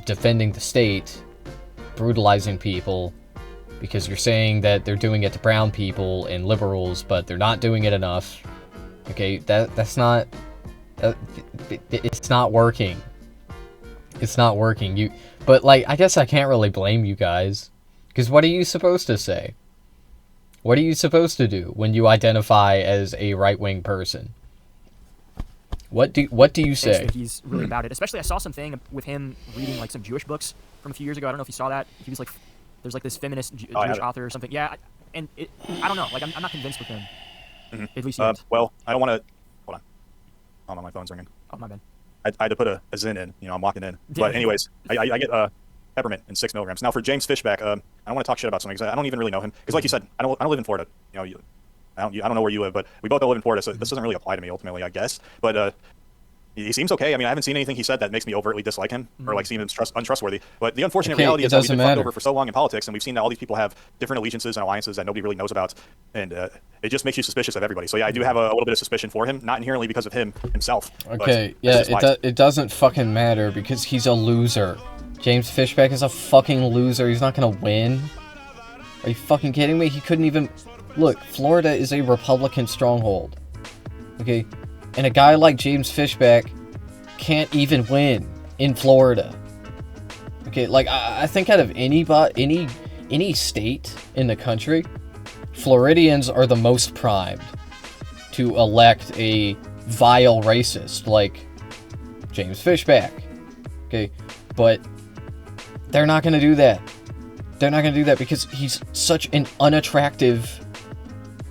defending the state, brutalizing people because you're saying that they're doing it to brown people and liberals, but they're not doing it enough. Okay, that's not. It's not working. It's not working. But like, I guess I can't really blame you guys, because what are you supposed to say? What are you supposed to do when you identify as a right-wing person? What do you say? That he's really about it. Especially, I saw something with him reading like some Jewish books from a few years ago. I don't know if you saw that. He was like, there's like this feminist Jewish author or something. Yeah, and I don't know. Like, I'm not convinced with him. Mm-hmm. At least he is. Well, I don't want to. Hold on. Hold on, my phone's ringing. Oh, my bad. I had to put a Zyn in. You know, I'm walking in. But anyways, I get peppermint in 6 milligrams. Now for James Fishback, I don't want to talk shit about something because I don't even really know him. Because like you said, I don't live in Florida. You know, I don't know where you live, but we both don't live in Florida, so this doesn't really apply to me ultimately, I guess. But he seems okay. I mean, I haven't seen anything he said that makes me overtly dislike him or like seem untrustworthy. But the unfortunate reality is that we've been fucked over for so long in politics, and we've seen that all these people have different allegiances and alliances that nobody really knows about, and it just makes you suspicious of everybody. So yeah, I do have a little bit of suspicion for him, not inherently because of him himself. Okay, yeah, it doesn't fucking matter because he's a loser. James Fishback is a fucking loser. He's not gonna win. Are you fucking kidding me? He couldn't even... Look, Florida is a Republican stronghold. Okay? And a guy like James Fishback can't even win in Florida. Okay, like, I think out of any state in the country, Floridians are the most primed to elect a vile racist like James Fishback. Okay? But they're not gonna do that. They're not gonna do that because he's such an unattractive,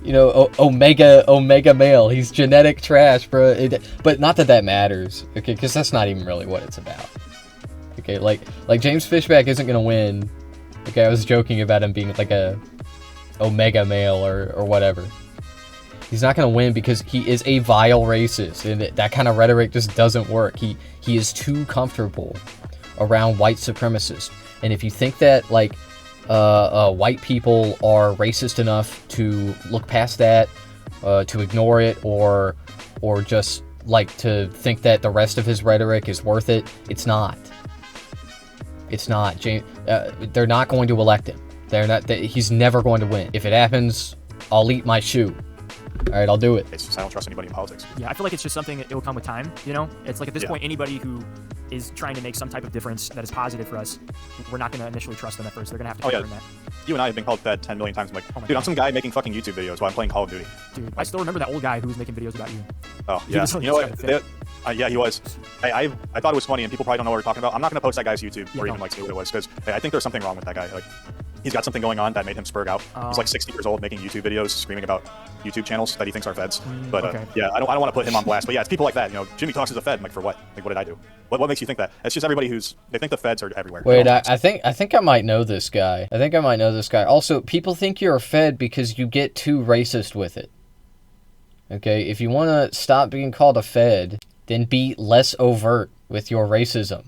you know, omega male. He's genetic trash, bro. But not that matters, okay? Because that's not even really what it's about. Okay, like James Fishback isn't gonna win. Okay, I was joking about him being like a omega male or whatever. He's not gonna win because he is a vile racist, and that kind of rhetoric just doesn't work. He is too comfortable around white supremacists, and if you think that like white people are racist enough to look past that, to ignore it, or just like to think that the rest of his rhetoric is worth it, it's not. It's not. They're not going to elect him. He's never going to win. If it happens, I'll eat my shoe. All right, I'll do it. It's just I don't trust anybody in politics. Yeah, I feel like it's just something that it will come with time, you know? It's like at this point, anybody who is trying to make some type of difference that is positive for us, we're not going to initially trust them at first. They're going to have to learn that. You and I have been called that 10 million times. I'm like, dude, I'm some guy making fucking YouTube videos while I'm playing Call of Duty. Dude, I still remember that old guy who was making videos about you. Oh, yeah. You know what? Yeah, he was. I thought it was funny, and people probably don't know what we're talking about. I'm not going to post that guy's YouTube or even like say what it was, because I think there's something wrong with that guy. Like, he's got something going on that made him spurg out. He's like 60 years old, making YouTube videos, screaming about YouTube channels that he thinks are feds. But okay. yeah, I don't want to put him on blast. But yeah, it's people like that. You know, Jimmy talks as a Fed. I'm like, for what? Like, what did I do? What makes you think that? It's just everybody they think the feds are everywhere. Wait, I think I might know this guy. Also, people think you're a Fed because you get too racist with it. Okay, if you want to stop being called a Fed, then be less overt with your racism.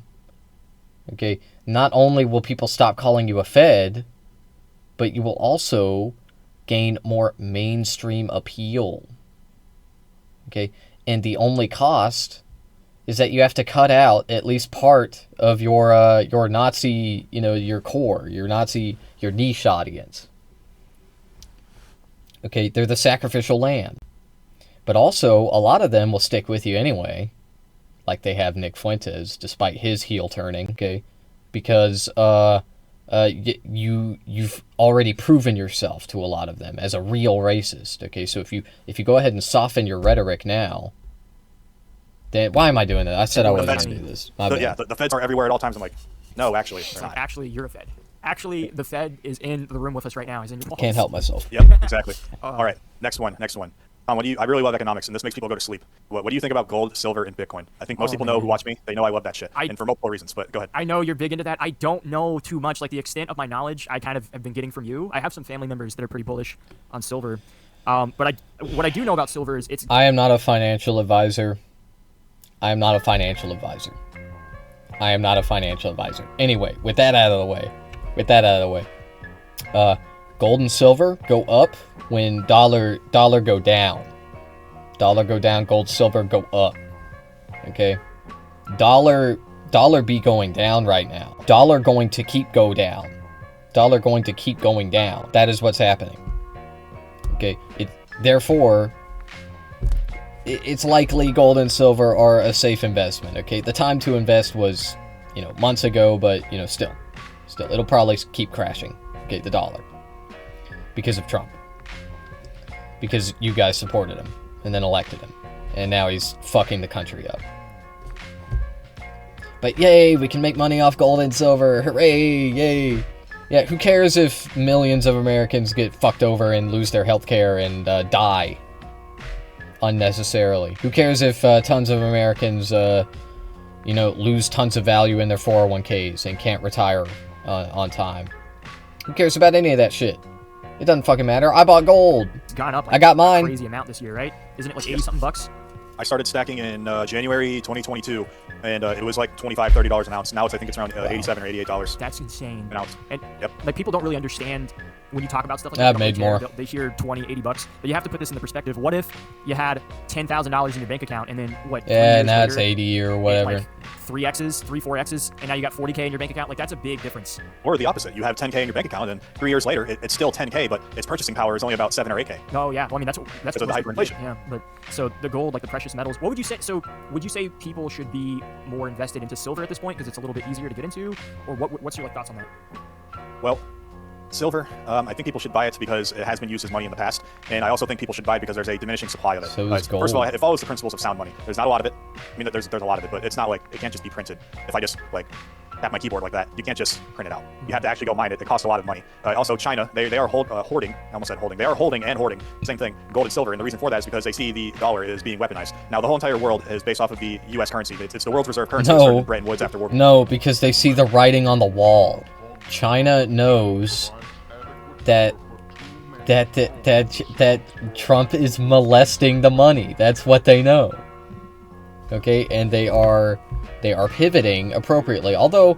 Okay, not only will people stop calling you a Fed, but you will also gain more mainstream appeal. Okay, and the only cost is that you have to cut out at least part of your Nazi, your core, your niche audience. Okay, they're the sacrificial lamb. But also, a lot of them will stick with you anyway, like they have Nick Fuentes, despite his heel turning, okay? Because you've already proven yourself to a lot of them as a real racist, okay? So if you go ahead and soften your rhetoric now, then why am I doing that? I said I wasn't going to do this. Yeah, the feds are everywhere at all times. I'm like, no, actually, they're not. Actually, you're a Fed. Actually, the Fed is in the room with us right now. He's in your Can't help myself. Yep, exactly. All right, next one. I really love economics, and this makes people go to sleep. What do you think about gold, silver, and Bitcoin? I think most people know who watch me. They know I love that shit, and for multiple reasons, but go ahead. I know you're big into that. I don't know too much. Like, the extent of my knowledge, I kind of have been getting from you. I have some family members that are pretty bullish on silver. But what I do know about silver is it's... I am not a financial advisor. Anyway, with that out of the way. Gold and silver go up when dollar go down. Dollar go down, gold, silver go up. Okay? Dollar be going down right now. Dollar going to keep going down. That is what's happening. Okay? Therefore, it's likely gold and silver are a safe investment. Okay? The time to invest was, months ago, but, still, it'll probably keep crashing. Okay? The dollar. Because of Trump. Because you guys supported him and then elected him. And now he's fucking the country up. But yay, we can make money off gold and silver. Hooray, yay. Yeah, who cares if millions of Americans get fucked over and lose their health care and die unnecessarily? Who cares if tons of Americans, lose tons of value in their 401ks and can't retire on time? Who cares about any of that shit? It doesn't fucking matter. I bought gold. It's gone up. I got mine. A crazy amount this year, right? Isn't it like 80-something bucks? I started stacking in January 2022, and it was like $25, $30 an ounce. Now I think it's around $87 or $88. That's insane. An ounce. And yep. Like, people don't really understand when you talk about stuff like that. I've made more. They hear 20, 80 bucks, but you have to put this into perspective. What if you had $10,000 in your bank account, and then what? Yeah, now it's 80 or whatever. Like 3x's, 4x's, and now you got 40K in your bank account. Like, that's a big difference. Or the opposite. You have 10K in your bank account, and 3 years later, it's still 10K, but its purchasing power is only about 7 or 8K. Oh yeah. Well, I mean, that's because of the hyperinflation. Yeah. But so the gold, like the precious metals. What would you say? So would you say people should be more invested into silver at this point because it's a little bit easier to get into, or what's your thoughts on that? Well, silver, I think people should buy it because it has been used as money in the past, and I also think people should buy it because there's a diminishing supply of it. So is gold. First of all, it follows the principles of sound money. There's not a lot of it. I mean, there's a lot of it, but it's not like it can't just be printed. If I just tap my keyboard like that, you can't just print it out. You have to actually go mine it. It costs a lot of money. Also, China, they are hoarding. I almost said holding. They are holding and hoarding. Same thing, gold and silver. And the reason for that is because they see the dollar is being weaponized. Now, the whole entire world is based off of the U.S. currency. It's the world's reserve currency. No. Started in Bretton Woods after World War. No, because they see the writing on the wall. China knows that Trump is molesting the money. That's what they know. Okay, and they are pivoting appropriately. Although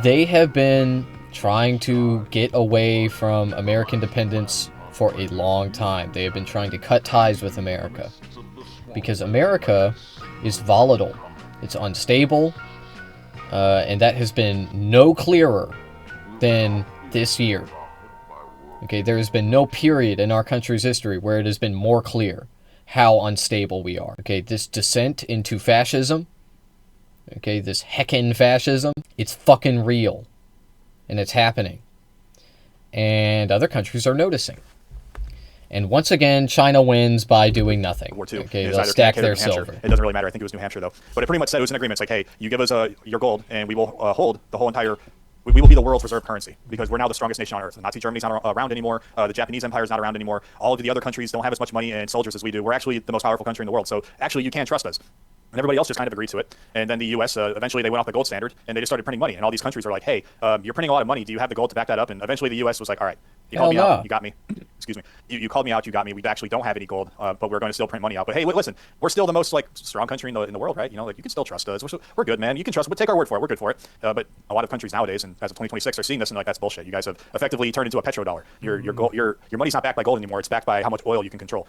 they have been trying to get away from American dependence for a long time. They have been trying to cut ties with America because America is volatile. It's unstable, and that has been no clearer than this year. Okay, there has been no period in our country's history where it has been more clear how unstable we are. Okay, this descent into fascism, okay, this heckin' fascism, it's fucking real. And it's happening. And other countries are noticing. And once again, China wins by doing nothing. War II. Okay, they'll stack their silver. It doesn't really matter. I think it was New Hampshire, though. But it pretty much said it was an agreement. It's like, hey, you give us your gold, and we will hold the whole entire we will be the world's reserve currency because we're now the strongest nation on earth. Nazi Germany's not around anymore. The Japanese Empire is not around anymore. All of the other countries don't have as much money and soldiers as we do. We're actually the most powerful country in the world. So actually, you can trust us. And everybody else just kind of agreed to it. And then the U.S. Eventually they went off the gold standard and they just started printing money. And all these countries were like, hey, you're printing a lot of money. Do you have the gold to back that up? And eventually the U.S. was like, all right, you called me out, you got me. Excuse me. You called me out, you got me. We actually don't have any gold, but we're going to still print money out. But hey, listen, we're still the most like strong country in the world, right? You know, like you can still trust us. We're good, man. You can trust us. But take our word for it. We're good for it. But a lot of countries nowadays, and as of 2026, are seeing this and like that's bullshit. You guys have effectively turned into a petrodollar. Your money's not backed by gold anymore. It's backed by how much oil you can control.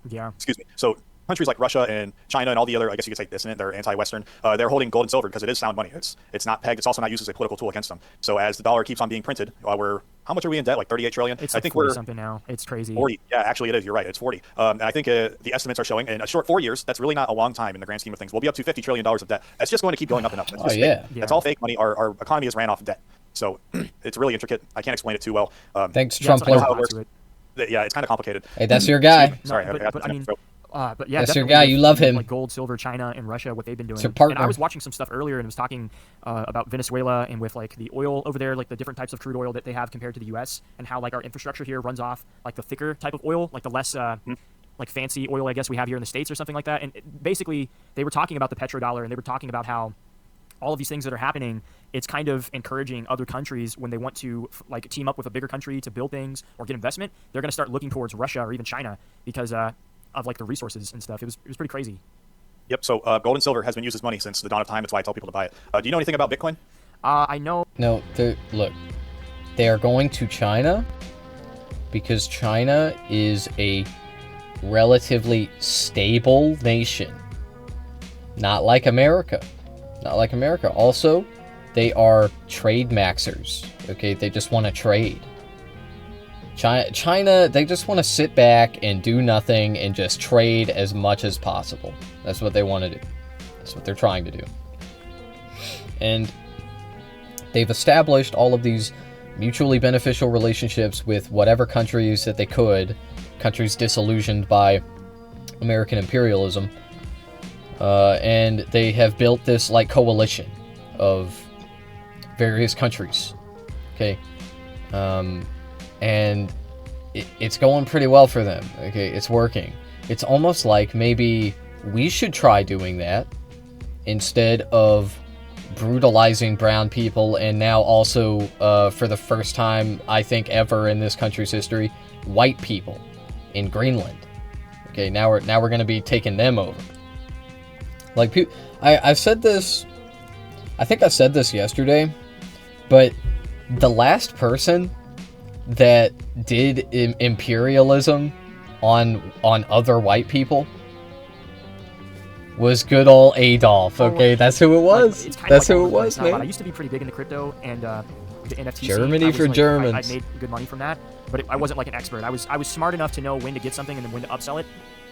Yeah. Excuse me. So countries like Russia and China and all the other, I guess you could say dissident, they're anti-Western, they're holding gold and silver because it is sound money. It's not pegged. It's also not used as a political tool against them. So as the dollar keeps on being printed, how much are we in debt? Like 38 trillion? It's I like think 40 we're something now. It's crazy. 40. Yeah, actually it is. You're right. It's 40. And I think the estimates are showing in a short 4 years, that's really not a long time in the grand scheme of things. We'll be up to $50 trillion of debt. That's just going to keep going up and up. That's That's all fake money. Our economy is ran off of debt. So it's really intricate. I can't explain it too well. Thanks, Trump. Yeah, it's kind of complicated. Hey, that's your guy. Sorry, but I mean, but yeah, that's your guy. You love him. Like gold, silver, China, and Russia, what they've been doing. It's your partner. And I was watching some stuff earlier, and it was talking about Venezuela and with like the oil over there, like the different types of crude oil that they have compared to the U.S. and how like our infrastructure here runs off like the thicker type of oil, like the less like fancy oil, I guess we have here in the States or something like that. And basically, they were talking about the petrodollar, and they were talking about how all of these things that are happening, it's kind of encouraging other countries when they want to like team up with a bigger country to build things or get investment. They're going to start looking towards Russia or even China because of like the resources and stuff. It was pretty crazy. Yep. So gold and silver has been used as money since the dawn of time. That's why I tell people to buy it. Do you know anything about Bitcoin? I know. No. Look, they are going to China because China is a relatively stable nation, not like America. Not like America. Also, they are trade maxers. Okay, they just want to trade. China, they just want to sit back and do nothing and just trade as much as possible. That's what they want to do. That's what they're trying to do. And they've established all of these mutually beneficial relationships with whatever countries that they could, countries disillusioned by American imperialism. And they have built this like coalition of various countries. Okay. And it's going pretty well for them. Okay, it's working. It's almost like maybe we should try doing that instead of brutalizing brown people and now also, for the first time, I think ever in this country's history, white people in Greenland. Okay, now we're going to be taking them over. Like, I've said this, I think I said this yesterday, but the last person that did imperialism on other white people was good old Adolf. Okay, that's who it was. That's who it was, man. I used to be pretty big into crypto and the NFT. Germany for Germans. I made good money from that, but I wasn't like an expert. I was smart enough to know when to get something and then when to upsell it.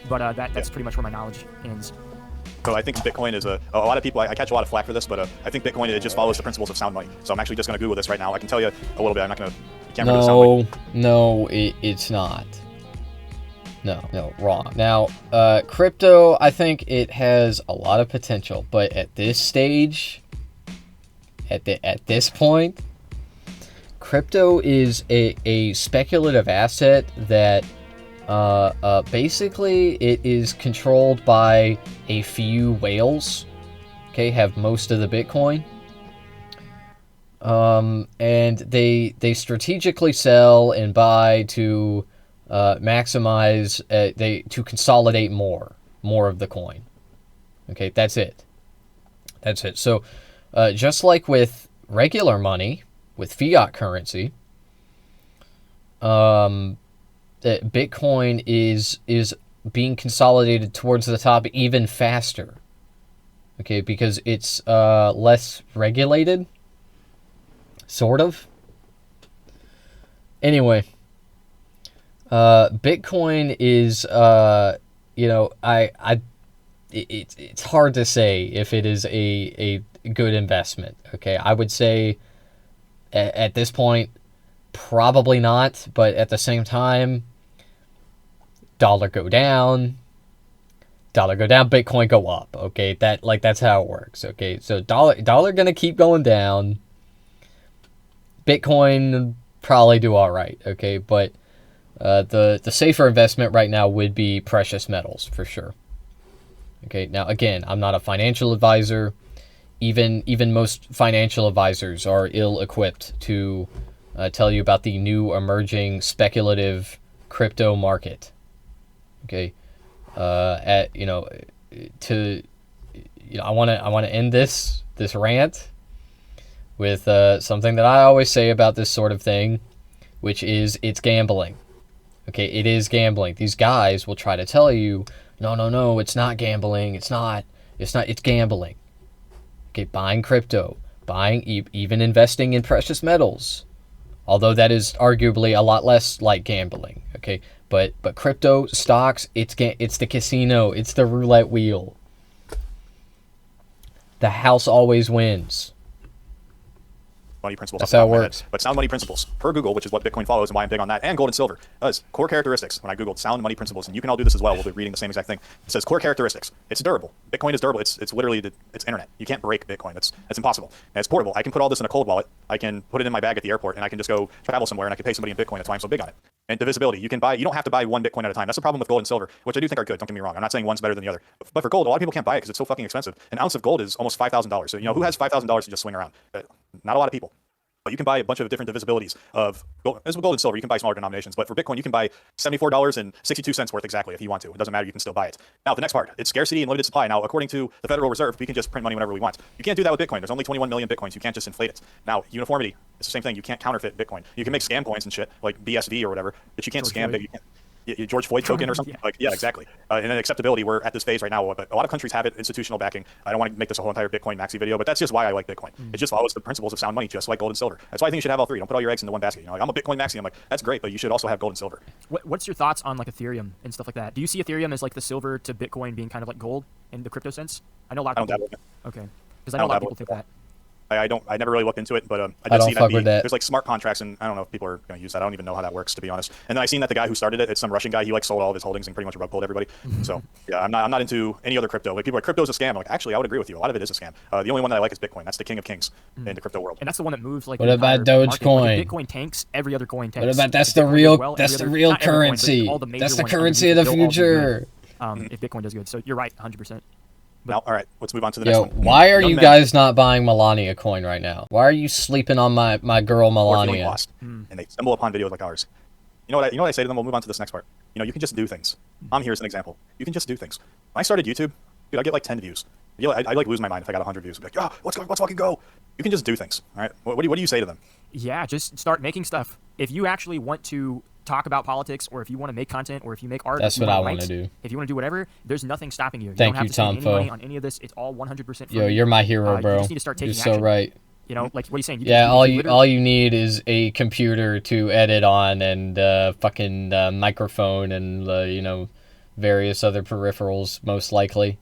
But that's pretty much where my knowledge ends. So I think Bitcoin is a lot of people, I catch a lot of flack for this, but I think Bitcoin, it just follows the principles of sound money. So I'm actually just going to Google this right now. I can tell you a little bit. I'm not going to, can't remember the sound money. No, it's not. No, wrong. Now, crypto, I think it has a lot of potential, but at this stage, at this point, crypto is a speculative asset that basically it is controlled by a few whales, okay, have most of the Bitcoin, and they strategically sell and buy to maximize, to consolidate more of the coin. Okay, that's it. So just like with regular money, with fiat currency, that Bitcoin is being consolidated towards the top even faster. Okay, because it's less regulated, sort of. Anyway, Bitcoin is it's hard to say if it is a good investment. Okay, I would say at this point probably not, but at the same time, dollar go down, Bitcoin go up. Okay, that's how it works. Okay, so dollar gonna keep going down, Bitcoin probably do all right, okay? But the safer investment right now would be precious metals for sure. Okay, now again, I'm not a financial advisor. Even most financial advisors are ill-equipped to tell you about the new emerging speculative crypto market. Okay, I want to end this rant with something that I always say about this sort of thing, which is it's gambling. Okay, it is gambling. These guys will try to tell you, no, it's not gambling. It's gambling. Okay, buying crypto, even investing in precious metals, although that is arguably a lot less like gambling. Okay, but crypto stocks, it's the casino, it's the roulette wheel. The house always wins. Money principles. That's how it works. But sound money principles per Google, which is what Bitcoin follows and why I'm big on that, and gold and silver does core characteristics. When I googled sound money principles, and you can all do this as well, we'll be reading the same exact thing. It says core characteristics. It's durable. Bitcoin is durable. It's literally it's internet. You can't break Bitcoin. That's impossible. And it's portable. I can put all this in a cold wallet. I can put it in my bag at the airport, and I can just go travel somewhere, and I can pay somebody in Bitcoin. That's why I'm so big on it. And divisibility. You don't have to buy one Bitcoin at a time. That's the problem with gold and silver, which I do think are good. Don't get me wrong. I'm not saying one's better than the other. But for gold, a lot of people can't buy it because it's so fucking expensive. An ounce of gold is almost $5,000. So who has $5,000 to just swing around? Not a lot of people. But you can buy a bunch of different divisibilities of gold. As with gold and silver, you can buy smaller denominations. But for Bitcoin, you can buy $74.62 worth exactly if you want to. It doesn't matter. You can still buy it. Now, the next part, it's scarcity and limited supply. Now, according to the Federal Reserve, we can just print money whenever we want. You can't do that with Bitcoin. There's only 21 million Bitcoins. You can't just inflate it. Now, uniformity, it's the same thing. You can't counterfeit Bitcoin. You can make scam coins and shit, like BSV or whatever, but you can't scam it. You can't. George Floyd token or something? Yeah, exactly. And then acceptability, we're at this phase right now, but a lot of countries have it, institutional backing. I don't want to make this a whole entire Bitcoin maxi video, but that's just why I like Bitcoin. It just follows the principles of sound money, just like gold and silver. That's why I think you should have all three. Don't put all your eggs into one basket. I'm a Bitcoin maxi. I'm like, that's great, but you should also have gold and silver. What's your thoughts on like Ethereum and stuff like that? Do you see Ethereum as like the silver to Bitcoin being kind of like gold in the crypto sense? I know a lot of people. Okay. Because I know a lot of people think that. I never really looked into it, but I don't see fuck with that. There's like smart contracts, and I don't know if people are going to use that. I don't even know how that works, to be honest. And then I seen that the guy who started it, it's some Russian guy. He like sold all of his holdings and pretty much rug pulled everybody. So yeah, I'm not into any other crypto. Like people are like, crypto's a scam. I'm like, actually, I would agree with you. A lot of it is a scam. The only one that I like is Bitcoin. That's the king of kings in the crypto world. And that's the one that moves like. What about Dogecoin? Like, if Bitcoin tanks, every other coin tanks. What about that's the real currency? That's the currency of the future. If Bitcoin does good, so you're right, 100%. Now, all right, let's move on to the next one. Why are you guys not buying Melania coin right now? Why are you sleeping on my girl Melania? Lost, and they stumble upon videos like ours. You know what I say to them? We'll move on to this next part. You can just do things. I'm here as an example. You can just do things. When I started YouTube, dude, I get like 10 views. I like lose my mind if I got 100 views. I'd be like, let's fucking go. You can just do things. All right. What do you say to them? Yeah, just start making stuff. If you actually want to talk about politics, or if you want to make content, or if you make art, that's what I want to do. If you want to do whatever, there's nothing stopping you. Thank you don't have you, to spend Tom any Fo. money on any of this. It's all 100% free. Yo, you're my hero, bro. You just need to start taking you're so action. right. Like what are you saying? All you need is a computer to edit on, and fucking microphone, and various other peripherals, most likely.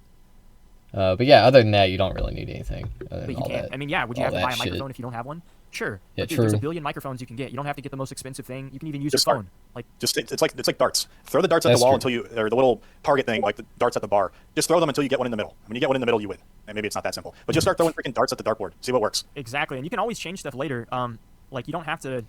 But yeah, other than that, you don't really need anything. But you can't. I mean, yeah. Would you have to buy a microphone if you don't have one? Sure. Yeah, but dude, true. there's a billion microphones you can get. You don't have to get the most expensive thing. You can even use your phone. Like it's like darts. Throw the darts at the wall until or the little target thing, like the darts at the bar. Just throw them until you get one in the middle. When you get one in the middle, you win. And maybe it's not that simple, but just start throwing freaking darts at the dartboard. See what works. Exactly, and you can always change stuff later. Like you don't have to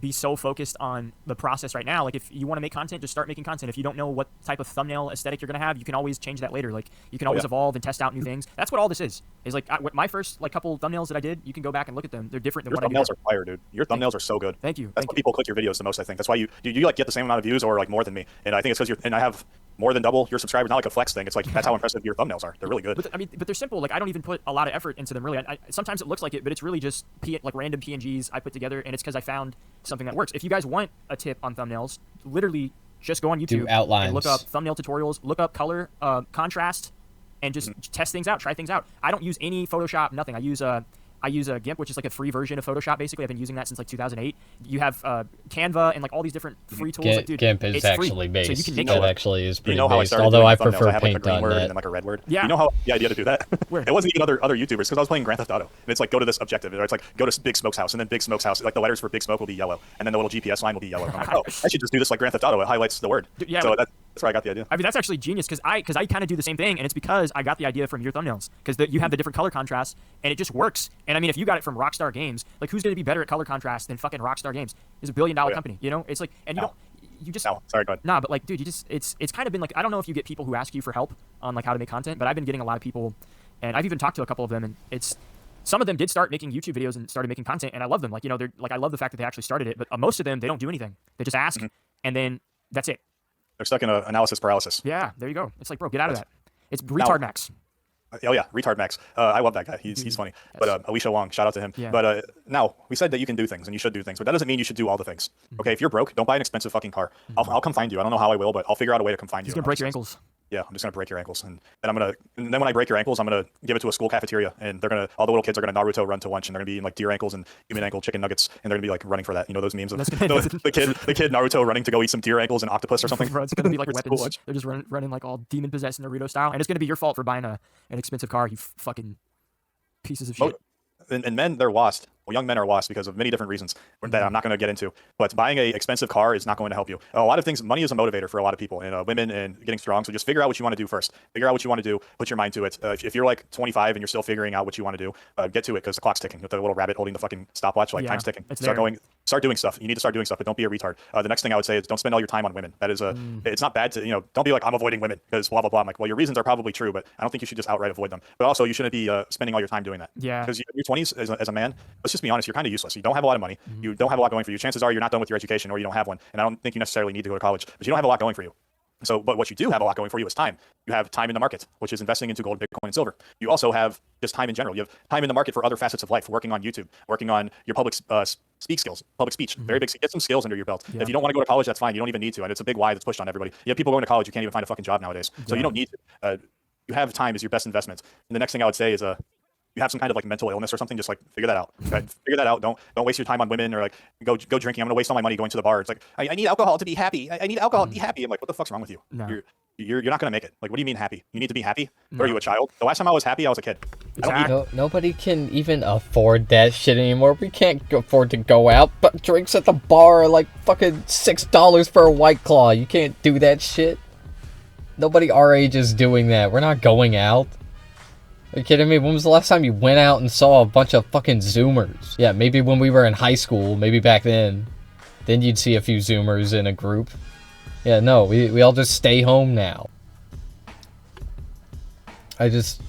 be so focused on the process right now. Like if you want to make content, just start making content. If you don't know what type of thumbnail aesthetic you're gonna have, you can always change that later. Like you can always evolve and test out new things. That's what all this is. Is like my first couple thumbnails that I did. You can go back and look at them. They're different than your what I do. Your thumbnails are fire, dude. Your thumbnails are so good. Thank you. That's why people click your videos the most. I think that's why you like get the same amount of views or like more than me. And I think it's because I have more than double your subscribers. Not like a flex thing. It's like that's how impressive your thumbnails are. They're really good. But they're simple. Like I don't even put a lot of effort into them. Really, sometimes it looks like it, but it's really just like random PNGs I put together, and it's because I found something that works. If you guys want a tip on thumbnails, literally just go on YouTube do outlines. And look up thumbnail tutorials, look up color, contrast, and just test things out, try things out. I don't use any Photoshop, nothing. I use a GIMP, which is like a free version of Photoshop. Basically, I've been using that since like 2008. You have Canva and like all these different free tools. Like, dude, GIMP is free. actually based. So you can make that actually is pretty how based. I although I prefer prefer I have like a green Paint word on and that. then like a red word. Yeah. You know how the idea to do that? Where? It wasn't even other YouTubers because I was playing Grand Theft Auto. And it's like go to this objective. Or it's like go to Big Smoke's house, and then Big Smoke's house. Like the letters for Big Smoke will be yellow, and then the little GPS line will be yellow. And I'm like, I should just do this like Grand Theft Auto. It highlights the word. Dude, yeah, so That's where I got the idea. I mean, that's actually genius because I kind of do the same thing, and it's because I got the idea from your thumbnails because you have the different color contrast, and it just works. And I mean, if you got it from Rockstar Games, like who's gonna be better at color contrast than fucking Rockstar Games? It's $1 billion company, you know? It's like, and you just No, sorry, go ahead. Nah, but like, dude, it's kind of been like, I don't know if you get people who ask you for help on like how to make content, but I've been getting a lot of people, and I've even talked to a couple of them, and some of them did start making YouTube videos and started making content, and I love them. Like, you know, they're like, I love the fact that they actually started it, but most of them, they don't do anything. They just ask, and then that's it. They're stuck in a analysis paralysis. Yeah, there you go. It's like, bro, get out of that. It's retard max. Oh yeah, retard Max. I love that guy. He's funny. But Alicia Wong, shout out to him. Yeah. But now we said that you can do things and you should do things, but that doesn't mean you should do all the things. Okay, if you're broke, don't buy an expensive fucking car. I'll come find you. I don't know how I will, but I'll figure out a way to come find you. He's gonna break your ankles. Yeah, I'm just gonna break your ankles, and then when I break your ankles, I'm gonna give it to a school cafeteria, and all the little kids are gonna Naruto run to lunch, and they're gonna be eating like deer ankles and human ankle chicken nuggets, and they're gonna be like running for that. You know those memes of the kid Naruto running to go eat some deer ankles and octopus or something. Bro, it's gonna be like It's weapons. lunch. They're just running like all demon possessed Naruto style, and it's gonna be your fault for buying an expensive car. You fucking pieces of shit. And men, they're lost. Well, young men are lost because of many different reasons that I'm not going to get into. But buying a expensive car is not going to help you. A lot of things, money is a motivator for a lot of people, and women, and getting strong. So just figure out what you want to do first. Figure out what you want to do. Put your mind to it. If you're like 25 and you're still figuring out what you want to do, get to it because the clock's ticking. With the little rabbit holding the fucking stopwatch, like time's ticking. Start doing stuff. You need to start doing stuff, but don't be a retard. The next thing I would say is don't spend all your time on women. That is it's not bad to, don't be like, I'm avoiding women because blah, blah, blah. I'm like, well, your reasons are probably true, but I don't think you should just outright avoid them. But also you shouldn't be spending all your time doing that. Yeah. Because in your 20s as a man, let's just be honest, you're kind of useless. You don't have a lot of money. You don't have a lot going for you. Chances are you're not done with your education or you don't have one. And I don't think you necessarily need to go to college, but you don't have a lot going for you. So, but what you do have a lot going for you is time. You have time in the market, which is investing into gold, Bitcoin, and silver. You also have just time in general. You have time in the market for other facets of life, working on YouTube, working on your public speak skills, public speech. Very big. Get some skills under your belt. Yeah. If you don't want to go to college, that's fine. You don't even need to. And it's a big why that's pushed on everybody. You have people going to college who can't even find a fucking job nowadays. So you don't need to. You have time as your best investment. And the next thing I would say is you have some kind of like mental illness or something, just like figure that out. Okay? Figure that out. Don't waste your time on women or like go drinking. I'm gonna waste all my money going to the bar. It's like I need alcohol to be happy. I need alcohol to be happy. I'm like, what the fuck's wrong with you? No. You're not gonna make it. Like, what do you mean happy? You need to be happy? No. Or are you a child? The last time I was happy, I was a kid. Nobody can even afford that shit anymore. We can't afford to go out, but drinks at the bar are like fucking $6 for a White Claw. You can't do that shit. Nobody our age is doing that. We're not going out. Are you kidding me? When was the last time you went out and saw a bunch of fucking Zoomers? Yeah, maybe when we were in high school, maybe back then. Then you'd see a few Zoomers in a group. Yeah, no, we all just stay home now. I just,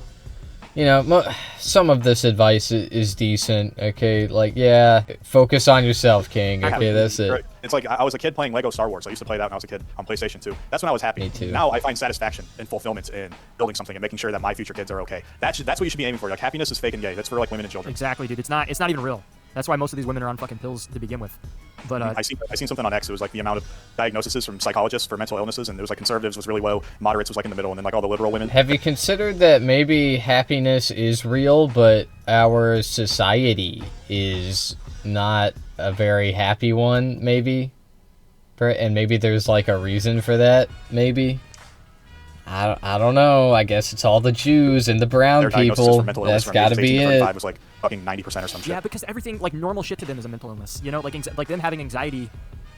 some of this advice is decent, okay? Like, yeah, focus on yourself, King, okay? That's it. Right. It's like I was a kid playing Lego Star Wars. I used to play that when I was a kid on PlayStation 2. That's when I was happy. Me too. Now I find satisfaction and fulfillment in building something and making sure that my future kids are okay. That's what you should be aiming for. Like, happiness is fake and gay. That's for like women and children. Exactly, dude. It's not even real. That's why most of these women are on fucking pills to begin with. But I seen something on X. It was like the amount of diagnoses from psychologists for mental illnesses, and it was like conservatives was really low, moderates was like in the middle, and then like all the liberal women. Have you considered that maybe happiness is real, but our society is not a very happy one, maybe? And maybe there's like a reason for that, maybe? I don't know. I guess it's all the Jews and the brown people. That's gotta be it. Was like fucking 90% or some shit. Yeah, because everything, like, normal shit to them is a mental illness. You know, like them having anxiety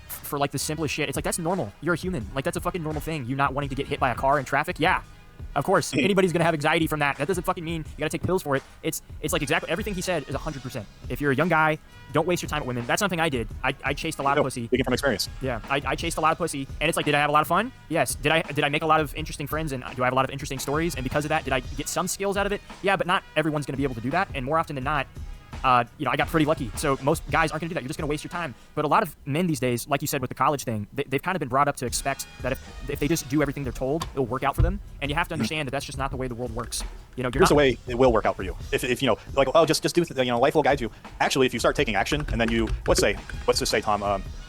for like the simplest shit. It's like, that's normal. You're a human. Like, that's a fucking normal thing. You not wanting to get hit by a car in traffic. Yeah. Of course, anybody's gonna have anxiety from that. That doesn't fucking mean you gotta take pills for it. It's like exactly everything he said is 100%. If you're a young guy, don't waste your time with women. That's something I did. I chased a lot of pussy. Speaking from experience. Yeah, I chased a lot of pussy, and it's like, did I have a lot of fun? Yes. Did I make a lot of interesting friends, and do I have a lot of interesting stories? And because of that, did I get some skills out of it? Yeah, but not everyone's gonna be able to do that, and more often than not, I got pretty lucky. So most guys aren't going to do that. You're just going to waste your time. But a lot of men these days, like you said with the college thing, they've kind of been brought up to expect that if they just do everything they're told, it'll work out for them. And you have to understand that that's just not the way the world works. Here's the way it will work out for you. If like, oh, just do, life will guide you. Actually, if you start taking action, and then let's just say Tom,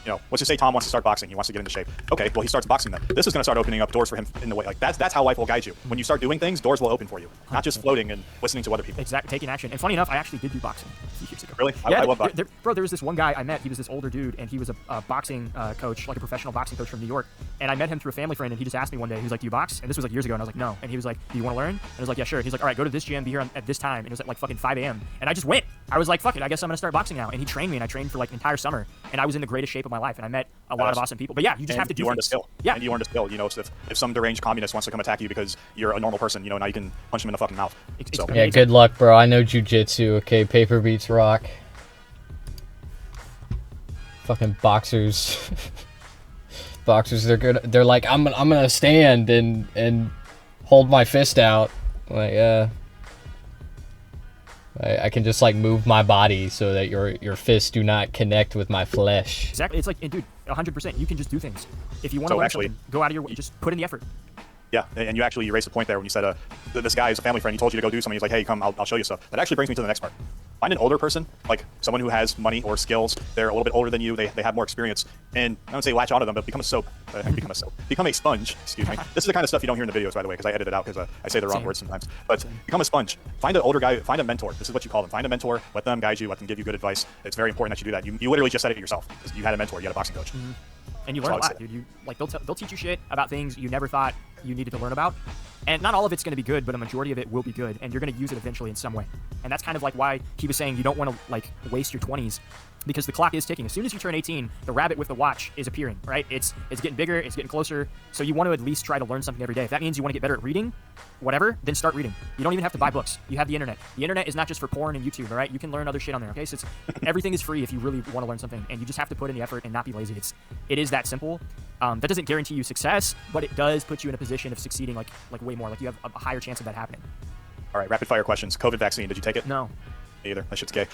let's just say Tom wants to start boxing. He wants to get into shape. Okay, well, he starts boxing then. This is going to start opening up doors for him in the way. Like, that's how life will guide you. When you start doing things, doors will open for you. Not just floating and listening to other people. Exactly, taking action. And funny enough, I actually did do boxing a few years ago. Really? Yeah, I love boxing. Bro, there was this one guy I met. He was this older dude, and he was a boxing coach, like a professional boxing coach from New York. And I met him through a family friend, and he just asked me one day, he was like, do you box? And this was like years ago, and I was like, no. And he was like, do you want to learn? And I was like, yeah, sure. He's like, all right, go to this gym, be here at this time. And it was at like fucking 5 a.m. And I just went. I was like, fuck it, I guess I'm gonna start boxing now. And he trained me, and I trained for like an entire summer, and I was in the greatest shape of my life, and I met a lot of awesome people. But yeah, you just have to do you learned a things. skill. Yeah. And you learned a skill. You know, so if some deranged communist wants to come attack you because you're a normal person, you know, now you can punch him in the fucking mouth. So Yeah, good luck, bro. I know jujitsu. Okay, paper beats rock. Fucking boxers. Boxers, they're good. They're like, I'm gonna stand and hold my fist out. Like, I can just like move my body so that your fists do not connect with my flesh. Exactly. It's like, and dude, 100%. You can just do things. If you want to So learn actually- something, go out of your way. Just put in the effort. yeah, and you actually raised the point there when you said this guy is a family friend. He told you to go do something. He's like, hey, come, I'll show you stuff. That actually brings me to the next part. Find an older person, like someone who has money or skills. They're a little bit older than you. They have more experience. And I don't say latch onto them, but become a soap. Become a sponge. Excuse me. This is the kind of stuff you don't hear in the videos, by the way, because I edit it out because I say the wrong Same. words sometimes. But become a sponge. Find an older guy. Find a mentor. This is what you call them. Find a mentor. Let them guide you. Let them give you good advice. It's very important that you do that. You literally just said it yourself. You had a mentor. You had a boxing coach. And you That's learn a all I lot, say. dude. You like they'll teach you shit about things you never thought you needed to learn about. And not all of it's going to be good, but a majority of it will be good, and you're going to use it eventually in some way. And that's kind of like why he was saying you don't want to like waste your 20s, because the clock is ticking. As soon as you turn 18, the rabbit with the watch is appearing, right? It's getting bigger, it's getting closer. So you want to at least try to learn something every day. If that means you want to get better at reading, whatever, then start reading. You don't even have to buy books. You have the internet. The internet is not just for porn and YouTube, all right? You can learn other shit on there, okay? So everything is free if you really want to learn something, and you just have to put in the effort and not be lazy. It is that simple. That doesn't guarantee you success, but it does put you in a position of succeeding like way more. Like you have a higher chance of that happening. All right, rapid fire questions. COVID vaccine. Did you take it? No. Me either. That shit's gay.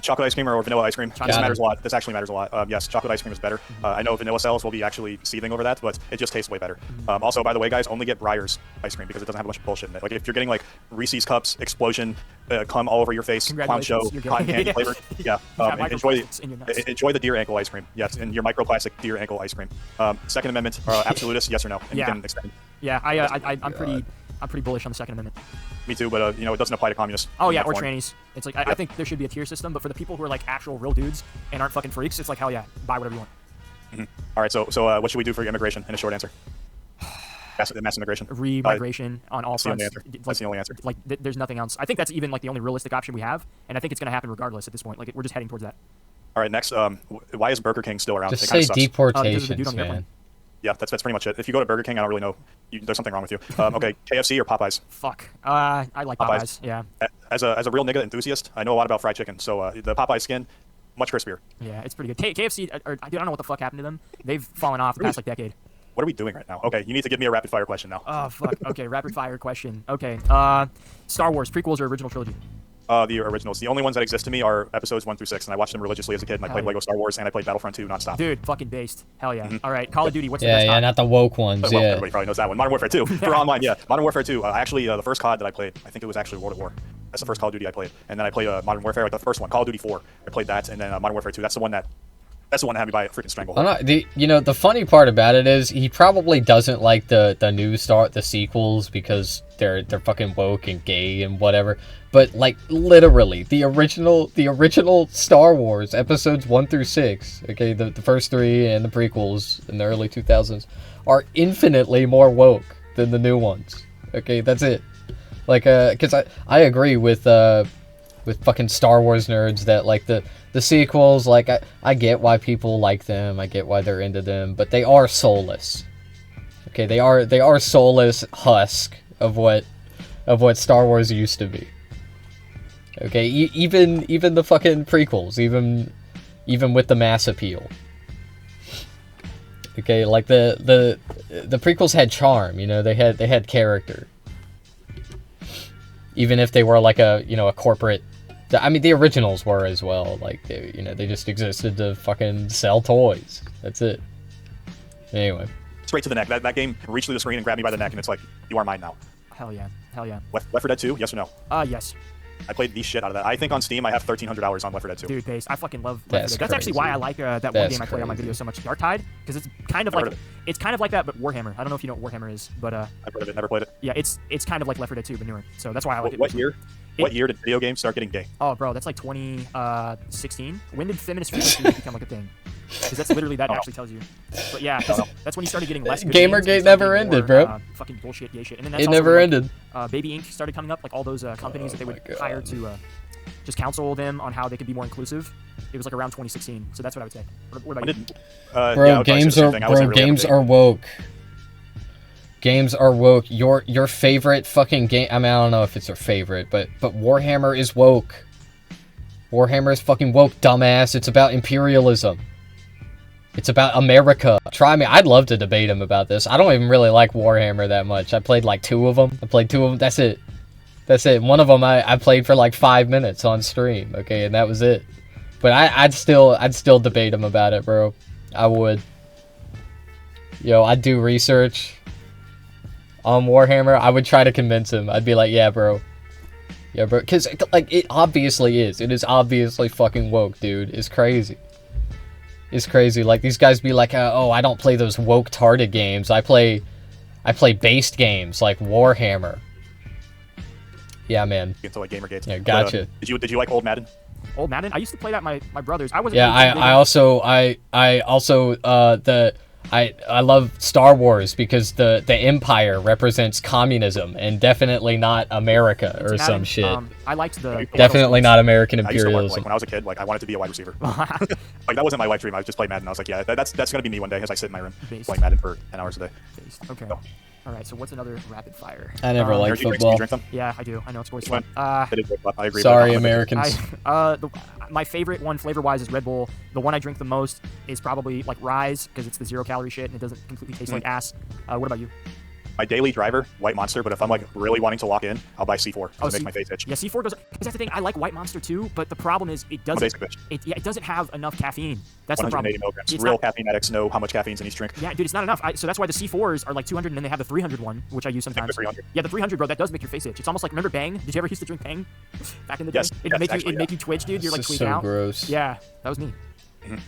Chocolate ice cream or vanilla ice cream? This Chocolate. matters a lot. This actually matters a lot. Yes, chocolate ice cream is better. I know vanilla cells will be actually seething over that, but it just tastes way better. Also, by the way, guys, only get Breyers ice cream because it doesn't have a bunch of bullshit in it. Like if you're getting like Reese's Cups, explosion, cum all over your face, clown show, Congratulations, you're gay. cotton candy flavor. Yeah. got Enjoy microplastics in your nuts. enjoy the deer ankle ice cream. Yes, and your microplastic deer ankle ice cream. Second Amendment, absolutist, yes or no? And Yeah. you can extend. Yeah, I'm pretty bullish on the Second Amendment. Me too, but you know it doesn't apply to communists. Oh in yeah, that or form. trannies. It's like I think there should be a tier system, but for the people who are like actual real dudes and aren't fucking freaks, it's like hell yeah, buy whatever you want. All right, so what should we do for immigration? In a short answer. Mass immigration. Re-migration on all That's the only fronts. answer. That's the only answer. Like there's nothing else. I think that's even like the only realistic option we have, and I think it's gonna happen regardless at this point. Like we're just heading towards that. All right, next. Why is Burger King still around? Just It kinda say sucks. because of the dude deportations, on the airplane. man. Yeah, that's pretty much it. If you go to Burger King, I don't really know. There's something wrong with you. Okay, KFC or Popeyes? Fuck. I like Popeyes. Popeyes. Yeah. As a real nigga enthusiast, I know a lot about fried chicken. So the Popeye skin, much crispier. Yeah, it's pretty good. KFC, or I don't know what the fuck happened to them. They've fallen off the past like decade. What are we doing right now? Okay, you need to give me a rapid fire question now. Oh fuck. Okay, rapid fire question. Okay. Star Wars prequels or original trilogy? The originals. The only ones that exist to me are episodes 1 through 6, and I watched them religiously as a kid. And I played Hell yeah. Lego Star Wars, and I played Battlefront 2 nonstop. Dude, fucking based. Hell yeah. All right, Call of Duty. What's the Yeah, best yeah, COD? not the woke ones. Well, Yeah. everybody probably knows that one. Modern Warfare 2 for online. Yeah, Modern Warfare 2. Actually, the first COD that I played, I think it was actually World at War. That's the first Call of Duty I played, and then I played Modern Warfare, like the first one, Call of Duty 4. I played that, and then Modern Warfare 2. That's the one that had me by a freaking stranglehold. The funny part about it is he probably doesn't like the sequels because they're fucking woke and gay and whatever. But like literally the original Star Wars episodes 1 through 6, okay, the first 3 and the prequels in the early 2000s are infinitely more woke than the new ones. Okay, that's it. Like cuz I agree with fucking Star Wars nerds that like the sequels, like I get why people like them, I get why they're into them, but they are soulless. Okay, they are soulless husk of what Star Wars used to be. Okay, even the fucking prequels, even with the mass appeal. Okay, like the prequels had charm, you know, they had character. Even if they were like a corporate. I mean, the originals were as well. Like, they just existed to fucking sell toys. That's it. Anyway. Straight to the neck. That game reached through the screen and grabbed me by the neck, and it's like, you are mine now. Hell yeah. Hell yeah. Left 4 Dead 2, yes or no? Yes. I played the shit out of that. I think on Steam I have 1,300 hours on Left 4 Dead 2. Dude, based. I fucking love Left 4 That's Dead. That's actually crazy. why I like that one That's game I play on my crazy. videos so much, Dark Tide, because it's kind of Never like heard it's kind of like that, but Warhammer. I don't know if you know what Warhammer is, but I've heard of it, never played it. yeah, it's kind of like Left 4 Dead 2, but newer. So that's why I like it. What year? What year did video games start getting gay? Oh, bro, that's like 2016. When did feminist freedom become like a thing? Because that's literally that actually tells you. But yeah, that's when you started getting less. Good Gamergate games and never started getting ended, more, bro. Fucking bullshit, gay shit. And then that's It also never when, ended. Baby Inc. started coming up, like all those companies that they my would God. hire to just counsel them on how they could be more inclusive. It was like around 2016. So that's what I would say. What about you? Bro, yeah, I would probably say games the same are thing. I wasn't really games up to date. are woke. Games are woke. Your favorite fucking game. I mean, I don't know if it's your favorite, but Warhammer is woke. Warhammer is fucking woke, dumbass. It's about imperialism. It's about America. Try me. I'd love to debate him about this. I don't even really like Warhammer that much. I played like 2 of them. That's it. That's it. One of them I played for like 5 minutes on stream. Okay, and that was it. But I'd still debate him about it, bro. I would. Yo, I'd do research on Warhammer. I would try to convince him. I'd be like, yeah, bro. Yeah, bro. Because, like, it obviously is. It is obviously fucking woke, dude. It's crazy. It's crazy. Like, these guys be like, oh, I don't play those woke-tarded games. I play based games like Warhammer. Yeah, man. Into like Gamergate. Yeah, gotcha. But, did you like old Madden? Old Madden? I used to play that my brothers. I wasn't. Yeah, really I also I love Star Wars because the Empire represents communism and definitely not America or Madden, some shit. I liked the Definitely not American I used to imperialism. like when I was a kid, like I wanted to be a wide receiver. Like that wasn't my life dream. I was just playing Madden. I was like, yeah, that's gonna be me one day as I sit in my room Based. playing Madden for 10 hours a day. Okay. All right. So what's another rapid fire? I never liked Do you football. drink them? Yeah, I do. I know it's voice Fine. one. It is good, I agree. Sorry, but Americans. My favorite one flavor-wise is Red Bull. The one I drink the most is probably like Rise because it's the 0-calorie shit and it doesn't completely taste like ass. What about you? My daily driver, White Monster, but if I'm like really wanting to lock in, I'll buy C4 because it makes my face itch. Yeah, C4 does. Because that's the thing. I like White Monster too, but the problem is it I'm a doesn't. basic bitch. It doesn't have enough caffeine. That's the problem. 180 milligrams. It's Real not- caffeine addicts know how much caffeine's in each drink. Yeah, dude, it's not enough. So that's why the C4s are like 200, and then they have the 300 one, which I use sometimes. the 300. Yeah, the 300, bro. That does make your face itch. It's almost like, remember Bang? Did you ever used to drink Bang back in the day? Yes, It'd yes, make actually, you make you twitch, dude. You're like This is tweaking so out. gross. Yeah, that was me.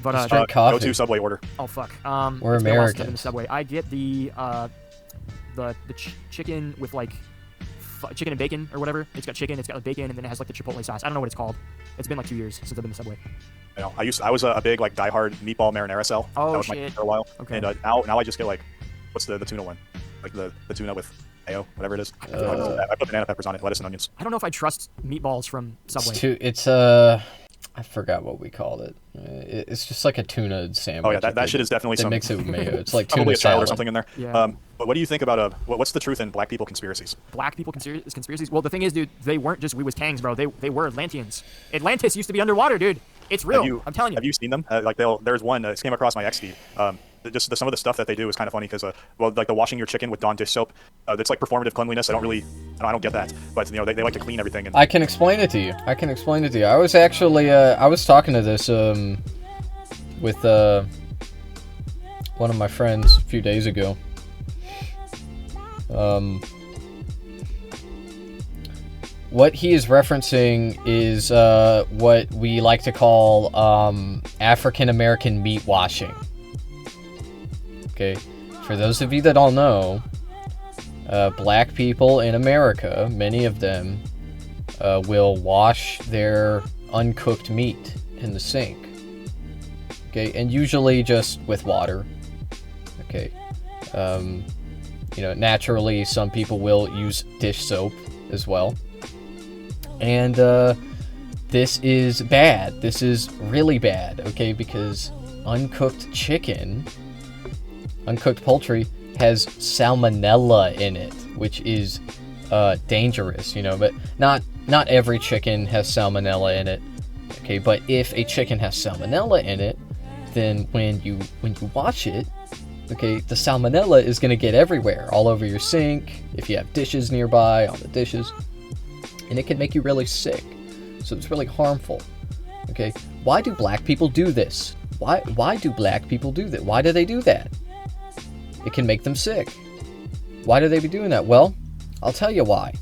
But Just drink coffee. Go to Subway order. oh fuck. We're it's been a while since I've been Americans. to Subway. I get the chicken with like chicken and bacon or whatever. It's got chicken, it's got like bacon, and then it has like the chipotle sauce. I don't know what it's called. It's been like 2 years since I've been to Subway. You know, I was a big like diehard meatball marinara cell. Oh, that was my shit. thing for a while. Okay. And now I just get like, what's the tuna one? Like the tuna with mayo, whatever it is. I put banana peppers on it, lettuce and onions. I don't know if I trust meatballs from Subway. It's I forgot what we called it. It's just like a tuna sandwich. Oh yeah, that shit is definitely They some. mix it with mayo. It's like Probably tuna a child salad. or something in there. Yeah. But what do you think about what's the truth in black people conspiracies? Black people conspiracies. Well, the thing is, dude, they weren't just we was Kangs, bro. They were Atlanteans. Atlantis used to be underwater, dude. It's real. I'm telling you. Have you seen them? There's one. It came across my ex feed. Just some of the stuff that they do is kind of funny because well, like the washing your chicken with Dawn dish soap. That's like performative cleanliness. I don't get that. But you know, they like to clean everything. And I can explain it to you. I was actually I was talking to this with one of my friends a few days ago. What he is referencing is what we like to call African American meat washing. Okay, for those of you that don't know, black people in America, many of them, will wash their uncooked meat in the sink. Okay, and usually just with water. Okay, you know, naturally some people will use dish soap as well. And this is bad. This is really bad, okay, because uncooked chicken, uncooked poultry has salmonella in it, which is dangerous, you know, but not every chicken has salmonella in it. Okay, but if a chicken has salmonella in it, then when you wash it, okay, the salmonella is going to get everywhere, all over your sink, if you have dishes nearby, on the dishes, and it can make you really sick. So it's really harmful. Okay, why do black people do this? Why do black people do that? Why do they do that? It can make them sick. Why do they be doing that? Well, I'll tell you why.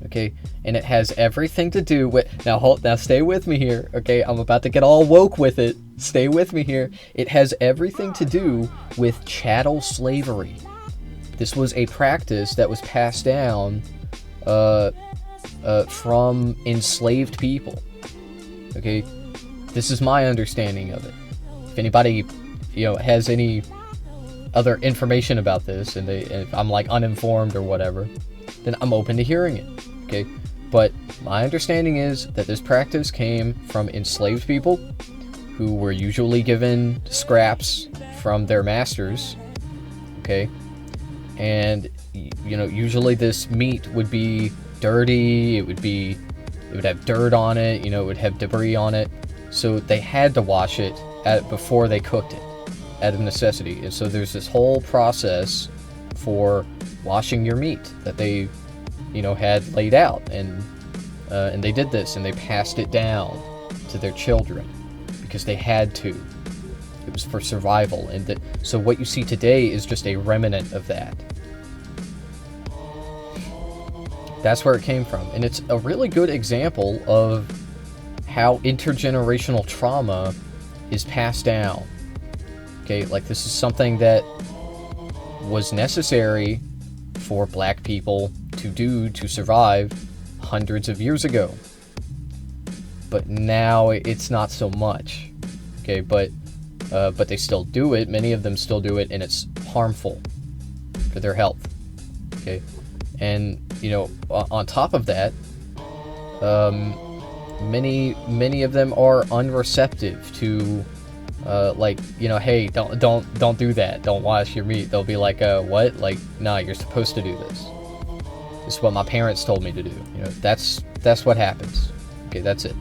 Okay, and it has everything to do with now stay with me here, okay? I'm about to get all woke with it. Stay with me here. It has everything to do with chattel slavery. This was a practice that was passed down from enslaved people. Okay, this is my understanding of it. If anybody, you know, has any other information about this, and if I'm like uninformed or whatever, then I'm open to hearing it. Okay, But my understanding is that this practice came from enslaved people who were usually given scraps from their masters, okay? And, you know, usually this meat would be dirty, it would have dirt on it, you know, it would have debris on it. So they had to wash it before they cooked it, out of necessity. And so there's this whole process for washing your meat that they, you know, had laid out, and they did this, and they passed it down to their children because they had to. It was for survival, and so what you see today is just a remnant of that. That's where it came from, and it's a really good example of how intergenerational trauma is passed down. Okay, like this is something that was necessary for black people to do to survive hundreds of years ago. But now it's not so much. Okay, but they still do it. Many of them still do it, and it's harmful for their health. Okay, and you know, on top of that, many of them are unreceptive to, like, you know, hey, don't do that. Don't wash your meat. They'll be like, what? Like, nah, you're supposed to do this. This is what my parents told me to do. You know, that's what happens. Okay, that's it.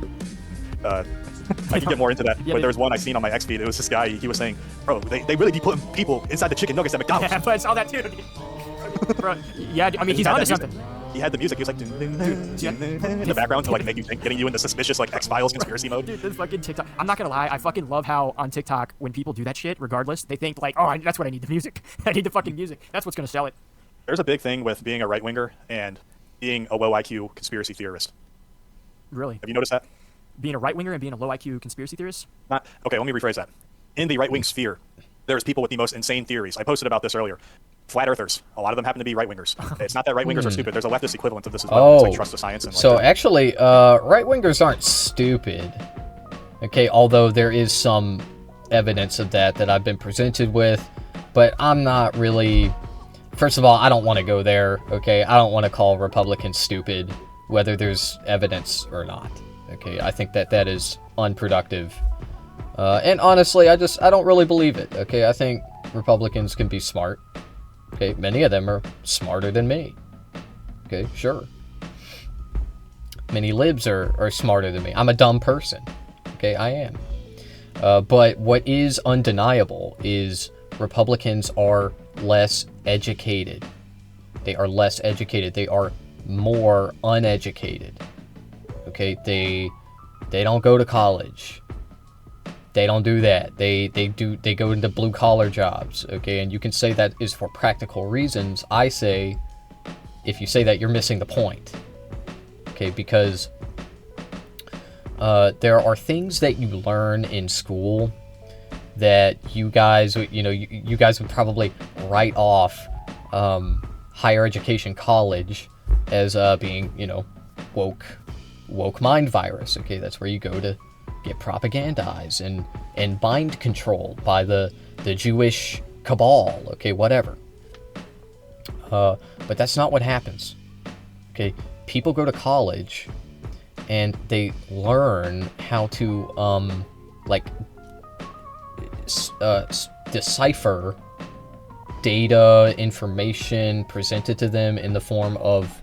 I can get more into that, but there was one I seen on my X feed. It was this guy. He was saying, "Bro, they really be putting people inside the chicken nuggets at McDonald's." Yeah, but I saw that too. Bro, yeah, I mean, he's onto something. He had the music. He was like in the background to like make you think, getting you into suspicious like X-Files conspiracy mode. Dude, this fucking TikTok. I'm not gonna lie. I fucking love how on TikTok when people do that shit, regardless, they think like, oh, that's what I need, the music. I need the fucking music. That's what's gonna sell it. There's a big thing with being a right-winger and being a low IQ conspiracy theorist. Really? Have you noticed that? Being a right-winger and being a low IQ conspiracy theorist? Okay, let me rephrase that. In the right-wing sphere, there's people with the most insane theories. I posted about this earlier. Flat earthers. A lot of them happen to be right-wingers. It's not that right-wingers are stupid. There's a leftist equivalent of this as well. It's like trust the science. And like so actually, right-wingers aren't stupid. Okay, although there is some evidence of that I've been presented with, but I'm not really... First of all, I don't want to go there, okay? I don't want to call Republicans stupid, whether there's evidence or not. Okay, I think that is unproductive. And honestly, I don't really believe it, okay? I think Republicans can be smart. Okay, many of them are smarter than me. Okay, sure. Many libs are smarter than me. I'm a dumb person. Okay, I am. But what is undeniable is Republicans are less educated. They are less educated. They are more uneducated. Okay, they don't go to college. They don't do that. They go into blue collar jobs. Okay, and you can say that is for practical reasons. I say, if you say that, you're missing the point. Okay, because there are things that you learn in school that you guys, you guys would probably write off higher education, college, as being, woke mind virus. Okay, that's where you go to get propagandized and mind controlled by the Jewish cabal. Okay, whatever. But that's not what happens. Okay, people go to college and they learn how to decipher data, information presented to them in the form of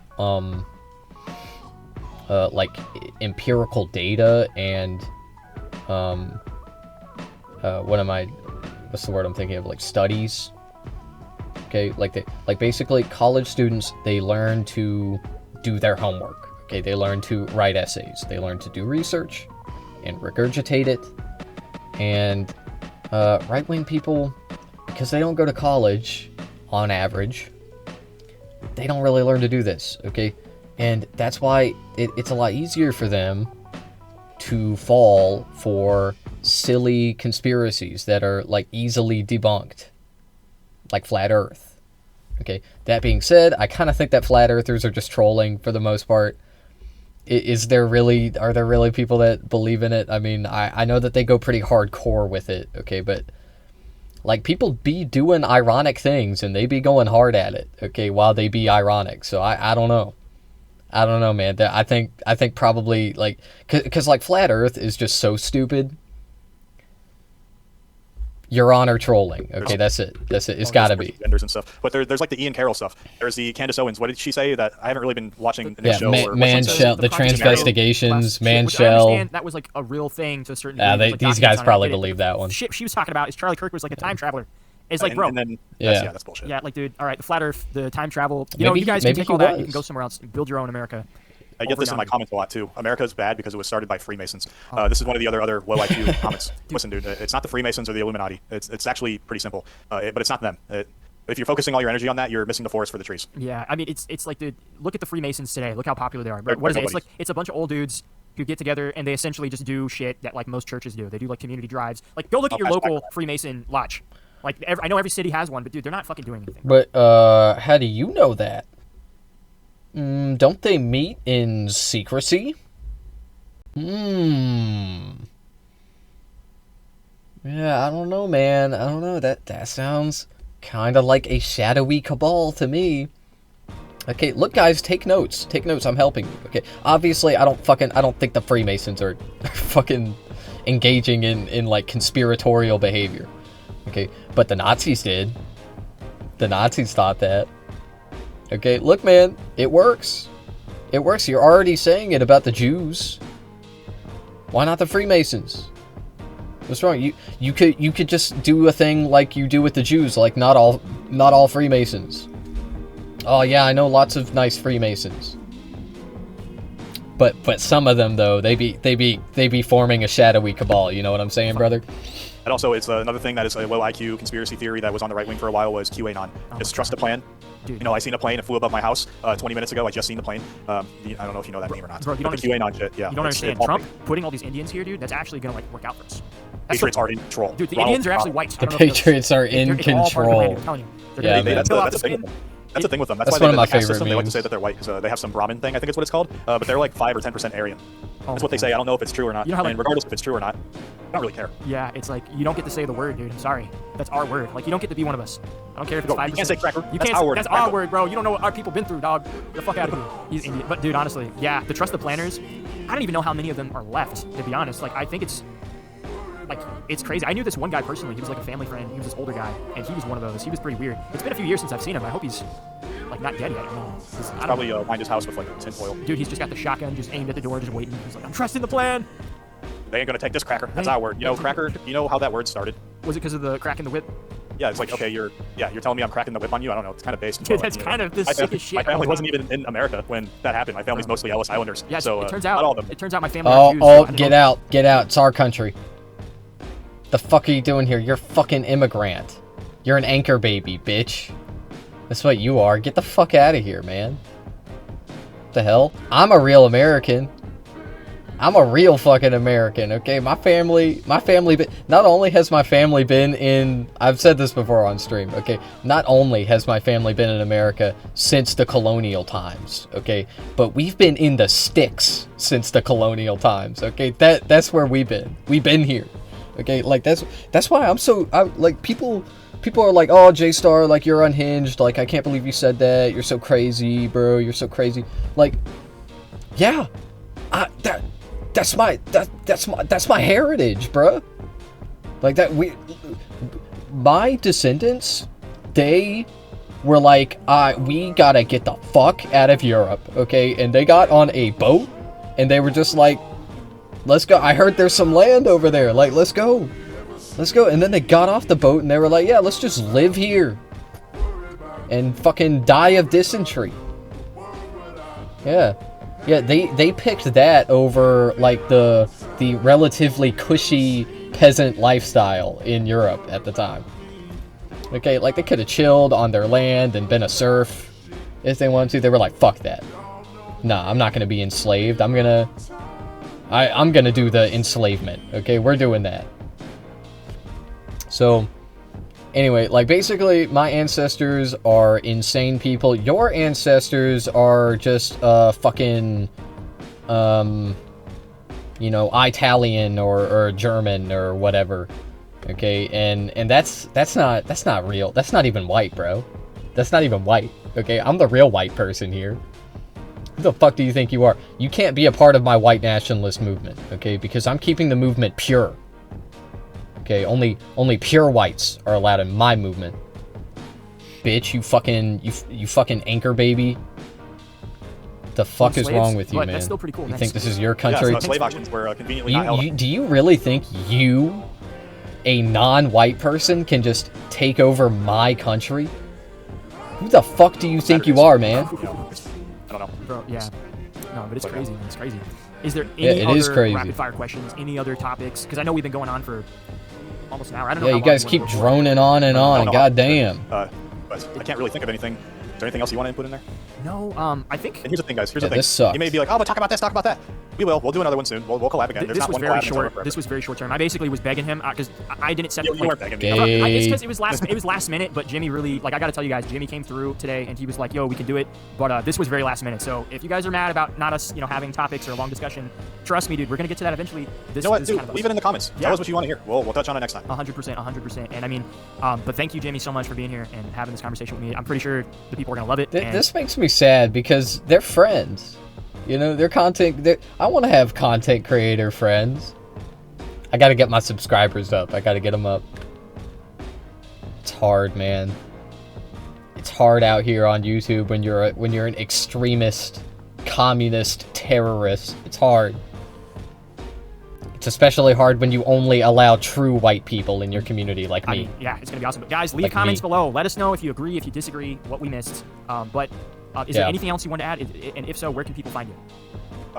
empirical data and what's the word I'm thinking of, like studies. Okay, basically college students, they learn to do their homework. Okay, they learn to write essays, they learn to do research and regurgitate it. And right-wing people, because they don't go to college on average, they don't really learn to do this. Okay, and that's why it's a lot easier for them to fall for silly conspiracies that are like easily debunked, like flat earth. Okay, that being said, I kind of think that flat earthers are just trolling for the most part. Are there really people that believe in it? I mean, I know that they go pretty hardcore with it, okay, but like people be doing ironic things and they be going hard at it, okay, while they be ironic. So I don't know. I don't know, man. I think probably like because like flat Earth is just so stupid. Your Honor trolling. Okay, that's it. It's gotta be. Vendors and stuff. But there's like the Ian Carroll stuff. There's the Candace Owens. What did she say? That I haven't really been watching the Yeah, show. Or man what's shell, the Project transvestigations, Arrow, man which I shell. understand that was like a real thing to a certain Yeah, degree. Like, these documents guys on it, probably I get it. believe that one. Shit she was talking about is Charlie Kirk was like a time traveler. It's like, bro, and then Yeah. that's bullshit. yeah, like, dude, all right, the flat Earth, the time travel. You know, Maybe you guys maybe can take he all that. You was. can go somewhere else and build your own America. I get this in my comments a lot too. America's bad because it was started by Freemasons. This is one of the other low IQ comments. Listen, dude, it's not the Freemasons or the Illuminati. It's actually pretty simple, but it's not them. If you're focusing all your energy on that, you're missing the forest for the trees. Yeah, I mean, it's like, dude, look at the Freemasons today. Look how popular they are. They're What is it? It's nobodies. like, it's a bunch of old dudes who get together and they essentially just do shit that like most churches do. They do like community drives. Like, go look at your hashtag local that. Freemason lodge. Like, I know every city has one, but dude, they're not fucking doing anything. But how do you know that? Don't they meet in secrecy? Yeah, I don't know, man. I don't know. That sounds kind of like a shadowy cabal to me. Okay, look, guys, take notes. Take notes. I'm helping you. Okay, obviously, I don't think the Freemasons are fucking engaging in like conspiratorial behavior. Okay, but the Nazis did. The Nazis thought that. Okay, look, man, it works. It works. You're already saying it about the Jews. Why not the Freemasons? What's wrong? You could just do a thing like you do with the Jews, like not all Freemasons. Oh yeah, I know lots of nice Freemasons. But some of them though, they be forming a shadowy cabal. You know what I'm saying, brother? And also, it's another thing that is a low IQ conspiracy theory that was on the right wing for a while was QAnon. Just trust the plan. Dude. You know, I seen a plane. It flew above my house 20 minutes ago. I just seen the plane. I don't know if you know that meme or not. Bro, you But don't the QAnon shit, yeah. You don't it's understand. all Trump fake. putting all these Indians here, dude, that's actually going to like work out for us. That's Patriots what- are in control. Dude, the Ronald Indians are actually Trump. white. The Patriots are in It's all part of the plan, control. I'm telling you. They're Yeah, gonna man. That's fill out the the thing skin. with them. That's the thing with them. That's why one of they my like, caste favorite system. They like to say memes. that they're white because they have some Brahmin thing. I think it's what it's called. But they're like 5 or 10% Aryan. That's what they say. I don't know if it's true or not. You know how, and like- regardless if it's true or not, I don't really care. Yeah, it's like you don't get to say the word, dude. I'm sorry. That's our word. Like you don't get to be one of us. I don't care if it's Bro, 5%. you can't say cracker. You That's can't. our word. That's Cracker. our word, bro. You don't know what our people been through, dog. Get the fuck out of here. He's Indian. But dude, honestly, yeah, to trust the planners, I don't even know how many of them are left. To be honest, like I think it's crazy. I knew this one guy personally. He was like a family friend. He was this older guy, and he was one of those. He was pretty weird. It's been a few years since I've seen him. I hope he's like not dead yet. I don't know. I don't Probably behind his house with like tinfoil. Dude, he's just got the shotgun, just aimed at the door, just waiting. He's like, I'm trusting the plan. They ain't gonna take this cracker. That's Hey. our word. You know, cracker. You know how that word started? Was it because of the crack in the whip? Yeah, it's like okay, you're telling me I'm cracking the whip on you. I don't know. It's kind of based. Dude, that's kind of the sickest shit. My family wasn't even in America when that happened. My family's mostly Ellis Islanders. Yeah, so it turns not all of out. them. It turns out my family. are Jews, so I Oh, don't get know. out, get out. It's our country. The fuck are you doing here? You're a fucking immigrant. You're an anchor baby, bitch. That's what you are. Get the fuck out of here, man. What the hell? I'm a real American. I'm a real fucking American, okay? My family, not only has my family been in, I've said this before on stream, okay? Not only has my family been in America since the colonial times, okay? But we've been in the sticks since the colonial times, okay? That's where we've been. We've been here, okay? Like, that's why like, people are like, oh, J-Star, like, you're unhinged, like, I can't believe you said that, you're so crazy, bro, you're so crazy. Like, yeah, that's my heritage, bruh. Like that my descendants, they were like, we gotta get the fuck out of Europe, okay? And they got on a boat, and they were just like, let's go. I heard there's some land over there. Like, let's go. Let's go. And then they got off the boat, and they were like, yeah, let's just live here and fucking die of dysentery. Yeah. Yeah, they picked that over, like, the relatively cushy peasant lifestyle in Europe at the time. Okay, like, they could have chilled on their land and been a serf if they wanted to. They were like, fuck that. Nah, I'm not gonna be enslaved. I'm gonna do the enslavement. Okay, we're doing that. So, anyway, like, basically, my ancestors are insane people. Your ancestors are just, fucking, you know, Italian or German or whatever. Okay, and that's not real. That's not even white, bro. That's not even white. Okay, I'm the real white person here. Who the fuck do you think you are? You can't be a part of my white nationalist movement, okay? Because I'm keeping the movement pure. Okay, only pure whites are allowed in my movement. Bitch, you fucking anchor baby. The fuck is slaves, wrong with you, but man? that's still pretty cool, You man. think this is your Yeah, country? so slave auctions were conveniently not held. Do you really think you, a non-white person, can just take over my country? Who the fuck do you think you are, man? You know, I don't know. Bro, yeah. No, but it's crazy, man. It's crazy. Is there Yeah, any it is other crazy. rapid fire questions? Any other topics? Because I know we've been going on for almost an hour. I don't know. Yeah, how you long guys we keep went for. droning on and on. No, God damn. But I can't really think of anything. Is there anything else you want to input in there? No, I think And here's the thing, guys. Here's Yeah, the thing. this sucks. You may be like, oh, but talk about this, talk about that. We will. We'll do another one soon. We'll collab again. There's this not was one very collab that's over short. forever. This was very short term. I basically was begging him because I didn't set. You like, weren't begging me. Gay. It's because it was last minute, but Jimmy really, like, I gotta tell you guys, Jimmy came through today and he was like, yo, we can do it, but this was very last minute. So if you guys are mad about not us, having topics or a long discussion, trust me, dude, we're gonna get to that eventually. You know what, dude? Kind of Leave it in the comments. Yeah. Tell us what you want to hear. We'll touch on it next time. 100%. And I mean, but thank you, Jimmy, so much for being here and having this conversation with me. I'm pretty sure the people are gonna love it. and This makes me sad because they're friends. They're content. I want to have content creator friends. I got to get my subscribers up. I got to get them up. It's hard, man. It's hard out here on YouTube when you're an extremist, communist terrorist. It's hard. It's especially hard when you only allow true white people in your community like I me. mean, yeah, it's gonna be awesome. But guys, leave Like comments me. below. Let us know if you agree, if you disagree, what we missed. Is there Yeah. anything else you want to add? And if so, where can people find you?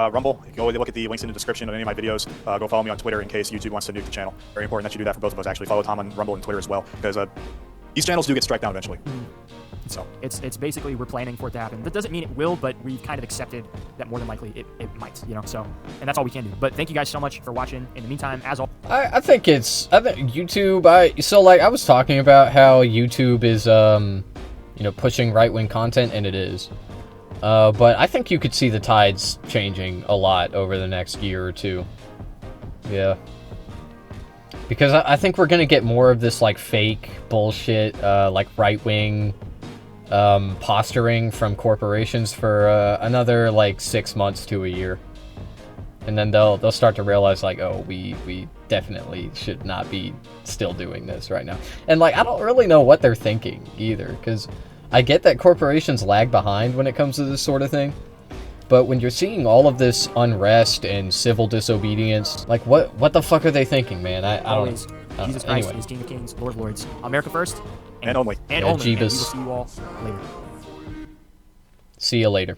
Rumble, you can go look at the links in the description of any of my videos. Go follow me on Twitter in case YouTube wants to nuke the channel. Very important that you do that for both of us, actually. Follow Tom on Rumble and Twitter as well, because these channels do get struck down eventually. So It's basically we're planning for it to happen. That doesn't mean it will, but we've kind of accepted that more than likely it might, So, and that's all we can do. But thank you guys so much for watching. In the meantime, as always, I think YouTube. I was talking about how YouTube is pushing right-wing content, and it is. But I think you could see the tides changing a lot over the next year or two. Yeah. Because I think we're gonna get more of this like fake bullshit, like right-wing posturing from corporations for another like 6 months to a year. And then they'll start to realize like, oh, we definitely should not be still doing this right now. And like I don't really know what they're thinking either, because I get that corporations lag behind when it comes to this sort of thing. But when you're seeing all of this unrest and civil disobedience, like what the fuck are they thinking, man? I don't always, know. Jesus Christ Anyway. is King of Kings, Lord of Lords, America first, And only. and Yeah, only. And we will Jeebus. see you all later. See you later.